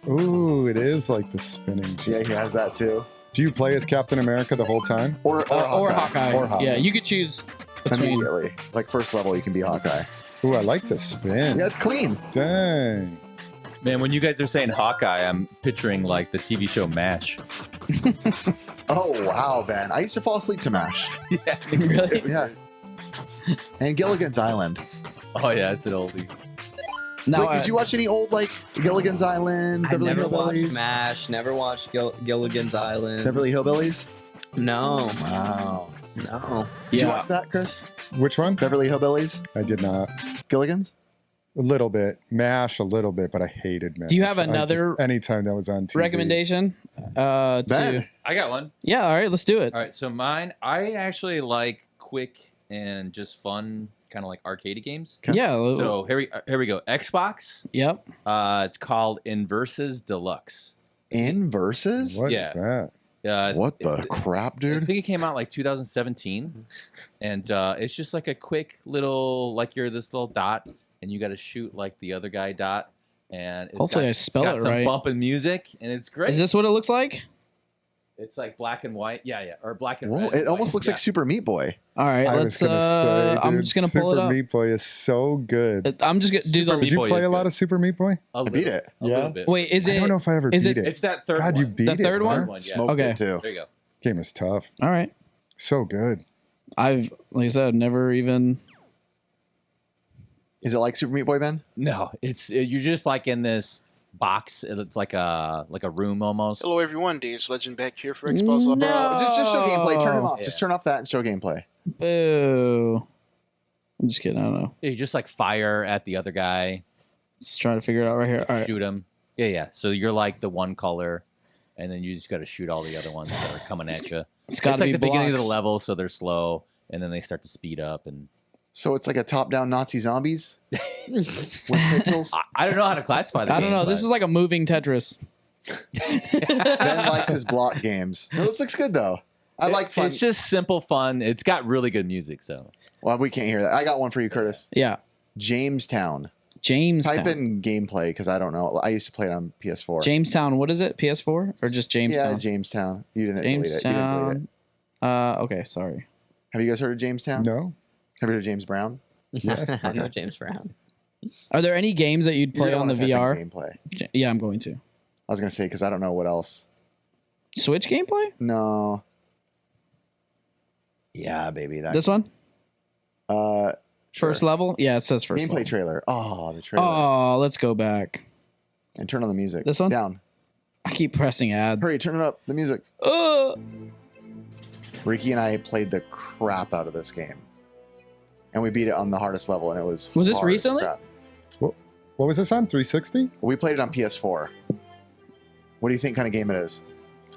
Ooh, it is like the spinning. Yeah, he has that too. Do you play as Captain America the whole time? Or Hawkeye. Or Hawkeye. Yeah, you could choose between. Immediately. Like first level, you can be Hawkeye. Ooh, I like the spin. Yeah, it's clean. Dang. Man, when you guys are saying Hawkeye, I'm picturing like the TV show MASH. Oh, wow, Ben. I used to fall asleep to MASH. Yeah. Really? Yeah. And Gilligan's Island. Oh yeah, it's an oldie. Now, Wait, did you watch any old, like, Gilligan's Island, I Beverly never watched Hillbillies? MASH. Never watched Gilligan's Island. Beverly Hillbillies? No, Wow. no. Did you Yeah. watch that, Chris? Which one? Beverly Hillbillies? I did not. Gilligan's? A little bit. MASH a little bit, but I hated MASH. Do you have I just- another anytime that was on TV. recommendation? Ben. To I got one. yeah, all right, let's do it. All right, so mine, I actually like quick and just fun, kind of like arcade games. Okay. Yeah. So here we go. Xbox. Yep. It's called Inversus Deluxe. Inverses? What is Yeah. that? What the crap, I dude? think it came out like 2017, and it's just like a quick little, like you're this little dot, and you got to shoot like the other guy dot, and it's Hopefully I spell got it some right. bumping music, and it's great. Is this what it looks like? It's like black and white, yeah, or black and Whoa, red. it and almost white. looks Yeah. like Super Meat Boy. All right, I let's. was gonna say, I'm dude, just gonna pull it Super up. Meat Boy is so good. I'm just gonna do Super the. Meat Did you Boy play is a lot good. of Super Meat Boy? A beat little- it. A Yeah. little bit. Wait, is I it? don't know if I ever is beat it- it. It's that third God, one. you beat The it. third huh? one? Third one, yeah. Smoked Okay. it too. There you go. Game is tough. All right. So good. I've, like I said, never even. Is it like Super Meat Boy, Ben? No, you're just like in this box. It's like a room almost. Hello everyone, Dave's Legend back here for Xbox Live. No. Just show gameplay. Turn it off. Yeah. Just turn off that and show gameplay. Boo. I'm just kidding. I don't know. You just like fire at the other guy, Let's try to figure it out right here. All right. shoot him. Yeah. So you're like the one color, and then you just got to shoot all the other ones that are coming at you. It's got It's to like be the beginning of the blocks. level, so they're slow, and then they start to speed up. And So it's like a top-down Nazi zombies with pixels. I don't know how to classify the I don't game, know. This but- is like a moving Tetris. Ben likes his block games. No, this looks good though. I like fun. It's just simple fun. It's got really good music, so Well, we can't hear that. I got one for you, Curtis. Yeah. Jamestown. Jamestown. Type in gameplay because I don't know. I used to play it on PS4. Jamestown. What is it? PS4 or just Jamestown? Yeah, Jamestown. You didn't delete it. You didn't delete it. Jamestown. Okay, sorry. Have you guys heard of Jamestown? No? Have you heard of James Brown? Yes. I know James Brown. Are there any games that you'd You're play gonna on the wanna type VR? in Gameplay. Yeah, I'm going to. I was gonna say because I don't know what else. Switch gameplay? No. Yeah, baby. That This one? sure. First level? Yeah, it says first gameplay level. trailer. Oh, the trailer. Oh, let's go back. And turn on the music. This one? Down. I keep pressing ads. Hurry, turn it up. The music. Ricky and I played the crap out of this game. And we beat it on the hardest level, and it was. Was this hard as recently? crap. What was this on? 360? We played it on PS4. What do you think kind of game it is?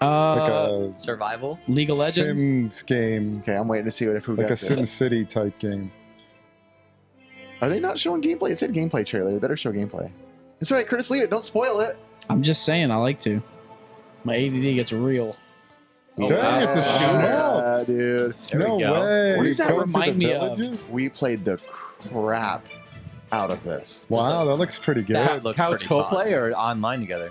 Like a Survival. League of Legends? Sims game. Okay, I'm waiting to see who Like a gets it. Sim City type game. Are they not showing gameplay? It said gameplay trailer. They better show gameplay. It's all right, Curtis. Leave it. Don't spoil it. I'm just saying, I like to. My ADD gets real. Dang, it's a shooter. Yeah, dude. There No we go. way. What does that Going through remind the me of? villages? We played the crap out of this. Wow, that looks pretty good. That looks Couch pretty fun. co-play or online together?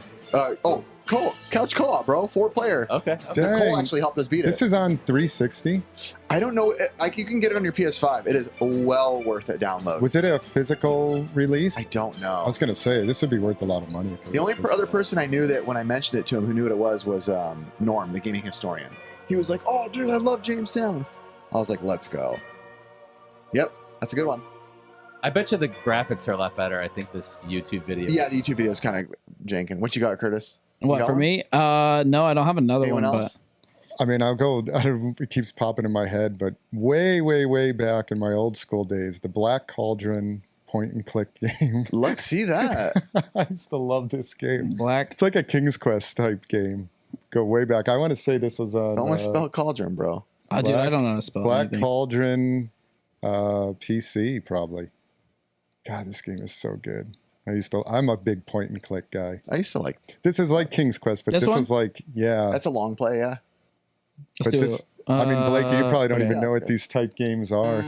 Couch co-op, bro. 4 player. Okay. Nicole Dang. actually helped us beat This it. is on 360. I don't know. Like you can get it on your PS5. It is well worth it. Download. Was it a physical release? I don't know. I was going to say, this would be worth a lot of money. if it The was only physical. other person I knew that when I mentioned it to him who knew what it was Norm, the gaming historian. He was like, "Oh, dude, I love Jamestown." I was like, "Let's go." Yep, that's a good one. I bet you the graphics are a lot better. I think this YouTube video. Yeah, the YouTube video is kind of janking. What you got, Curtis? What, got for one? me? No, I don't have another Anyone one, else? I mean, I'll go, it keeps popping in my head, but way, way, way back in my old school days, the Black Cauldron point and click game. Let's see that. I used to love this game. but Black. It's like a King's Quest type game. Go way back. I want to say this was on Don't want to spell cauldron, bro. Oh, dude, I don't know how to spell Black anything. Cauldron PC, probably. God, this game is so good. I'm a big point and click guy. I used to like. This is like King's Quest, but this is like, yeah. That's a long play, yeah. But this, I mean, Blake, you probably don't even know what good. these type games are.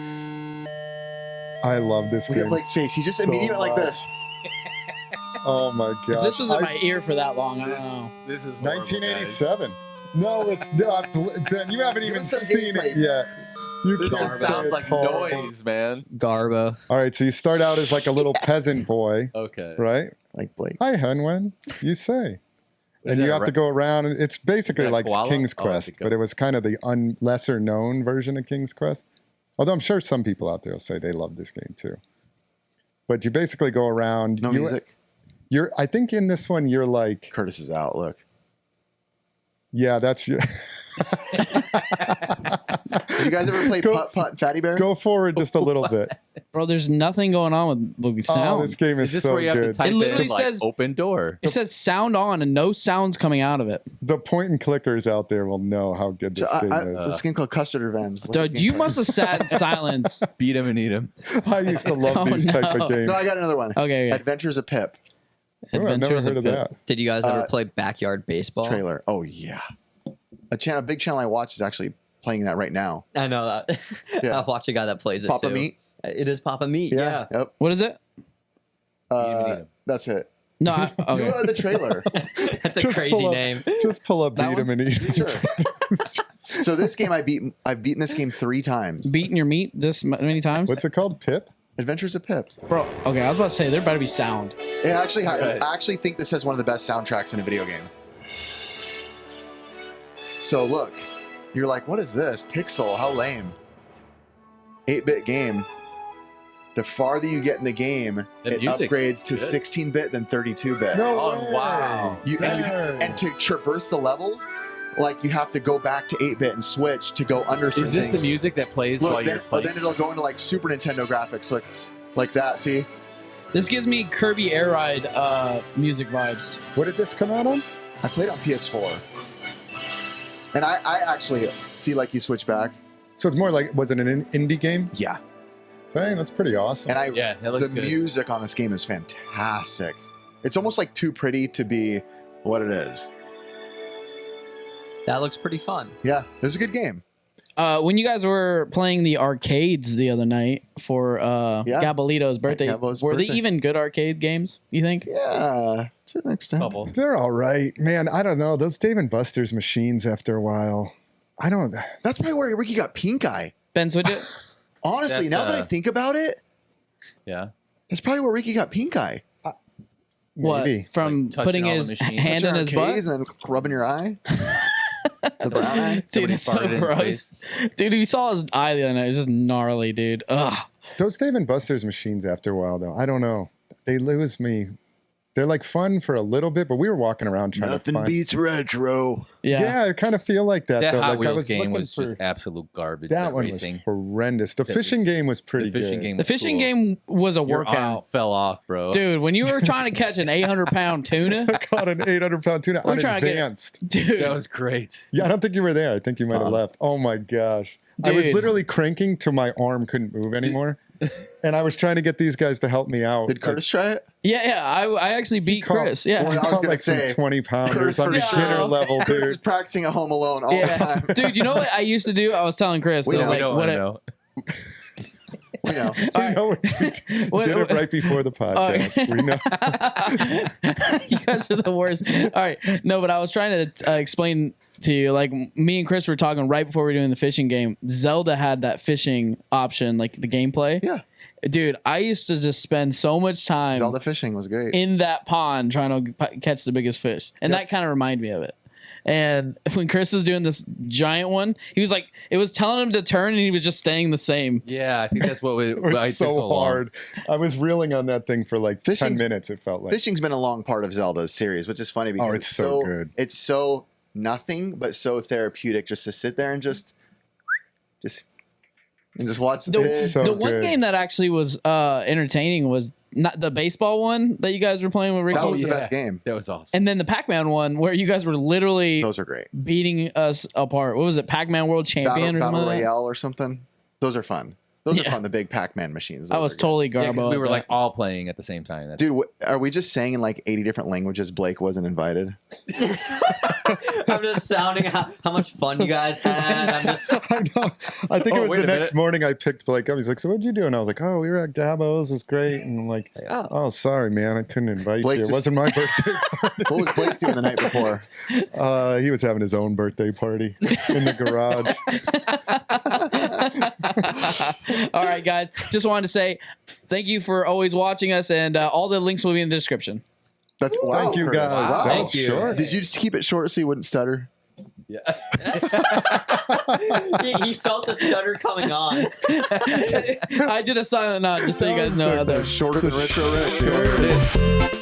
I love this Look game. at Blake's face. He just immediately like this. Oh my god! If this was in my ear for that long, I don't know. This is 1987. No, it's not. Ben, you haven't even seen it yet. You This can't just say sounds it's like horrible. noise, man. Garbo. All right, so you start out as like a little peasant boy, Okay. right? Like Blake. Hi, Hunwen. You say. Is And that you a have to go around, and it's basically that a like koala? King's Oh, it's Quest, a but it was kind of the lesser known version of King's Quest. Although I'm sure some people out there will say they love this game too. But you basically go around. No music. I think in this one you're like, Curtis is out. Look. yeah, that's you. Have you guys ever played Putt Putt and Fatty Bear? Go forward just a little bit. Bro, there's nothing going on with sound. Oh, this game is Is this so where you have to good. type It literally in like says- open door? It says sound on and no sounds coming out of it. The point and clickers out there will know how good this game is. This game called Custard Revenge. Dude, you must have sat in silence. Beat him and eat him. I used to love Oh, these type no. of games. No, I got another one. Okay, yeah. Adventures of Pip Oh, I've never Adventures heard of Pip. that. Did you guys ever play Backyard Baseball? trailer. Oh yeah, a big channel I watch is actually playing that right now. I know that. Yeah. I watch a guy that plays it Papa too. Meat. It is Papa Meat. Yeah. Yep. What is it? That's it. No, Do okay. the trailer. That's a Just crazy pull up- name. Just pull up, That beat him, one? and eat him. Sure. So this game I've beaten this game 3 times. Beating your meat this many times? What's it called? Pip? Adventures of Pip. Bro, okay, I was about to say, there better be sound. I actually, Right. I actually think this has one of the best soundtracks in a video game. So look, you're like, what is this? Pixel, how lame. 8-bit game. The farther you get in the game, The it music upgrades to is good. 16-bit than 32-bit. No Oh, way. wow. And to traverse the levels, like you have to go back to 8-bit and switch to go under certain Is this things. the music that plays Look, while then, you're playing? then it'll go into like Super Nintendo graphics, like that. See, This gives me Kirby Air Ride music vibes. What did this come out on? I played on PS4, and I actually see like you switch back. So it's more like, was it an indie game? Yeah, Dang, that's pretty awesome. and Yeah, it looks the good. music on this game is fantastic. It's almost like too pretty to be what it is. That looks pretty fun. Yeah, it was a good game. When you guys were playing the arcades the other night for Gabolito's birthday, Gabo's were they birthday. even good arcade games, you think? Yeah, to an extent. Couple. They're all right. Man, I don't know. Those Dave & Buster's machines after a while, I don't... That's probably where Ricky got pink eye. Ben, switch it. Honestly, That's, now that I think about it, Yeah. that's probably where Ricky got pink eye. What? Maybe. From Like touching putting all the his machines. hand in his butt? Arcades and then rubbing your eye. The brown eye. Dude, Somebody it's so farted in his gross. face. Dude, we saw his eye the other night. It's just gnarly, dude. Ugh. Those Dave & Buster's machines after a while, though, I don't know. They lose me. They're like fun for a little bit, but we were walking around trying to Nothing find... beats retro. Yeah. Yeah, I kind of feel like that. That though. Hot Like, I Wheels was game looking was for- just absolute garbage. That one racing. was horrendous. The That fishing was- game was pretty The fishing good. game. The was fishing cool. game was a Your arm workout. fell off, bro. Dude, when you were trying to catch an 800-pound tuna, I caught an 800-pound tuna We're trying to get- unadvanced. dude. that was great. Yeah, I don't think you were there. I think you might have left. Oh my gosh. I was Dude. literally cranking till my arm couldn't move anymore. And I was trying to get these guys to help me out. Did Curtis try it? Yeah. I actually beat caught- Chris. Yeah. Well, He I was caught gonna like say, some 20 pounders Curtis on for beginner sure. level, Chris is dude. practicing at home alone all the Yeah. time. Dude, you know what I used to do? I was telling Chris. We I was know, like, I don't what want to know. We know. All We right. know you What- did it right before the podcast. We know. You guys are the worst. All right. No, but I was trying to explain to you, like, me and Chris were talking right before we were doing the fishing game. Zelda had that fishing option, like the gameplay. Yeah. Dude, I used to just spend so much time Zelda fishing was great. in that pond trying to catch the biggest fish. And Yep. that kind of reminded me of it. And when Chris was doing this giant one, he was like, it was telling him to turn and he was just staying the same. Yeah, I think that's what It was so hard. I was reeling on that thing for like 10 Fishing's- minutes, it felt like. Fishing's been a long part of Zelda's series, which is funny because it's so good. It's so nothing but so therapeutic just to sit there and just watch the The, fish. So the one good. game that actually was entertaining was not the baseball one that you guys were playing with Ricky. That was the yeah. best game. That was awesome. And then the Pac-Man one where you guys were literally Those are great. beating us apart. What was it? Pac-Man World Champion or Battle something? like that? Royale or something. Those are fun. Those are fun, the big Pac-Man machines. I was totally Yeah, garbo. because we were at like that. all playing at the same time. That's Dude, are we just saying in like 80 different languages Blake wasn't invited? I'm just sounding how much fun you guys had. I'm just I know. I think Oh, it was wait the a next minute. morning I picked Blake up. He's like, so what'd you do? And I was like, oh, we were at Gabo's. It was great. And I'm like, oh, sorry, man. I couldn't invite Blake you. It just- wasn't my birthday party. What was Blake doing the night before? He was having his own birthday party in the garage. All right, guys. Just wanted to say thank you for always watching us, and all the links will be in the description. That's wow, Thank you, Curtis. guys. Wow. That Thank was you. short. Did you just keep it short so you wouldn't stutter? yeah. he felt the stutter coming on. I did a silent nod just so you guys know. Shorter than Retro Rick. There it is.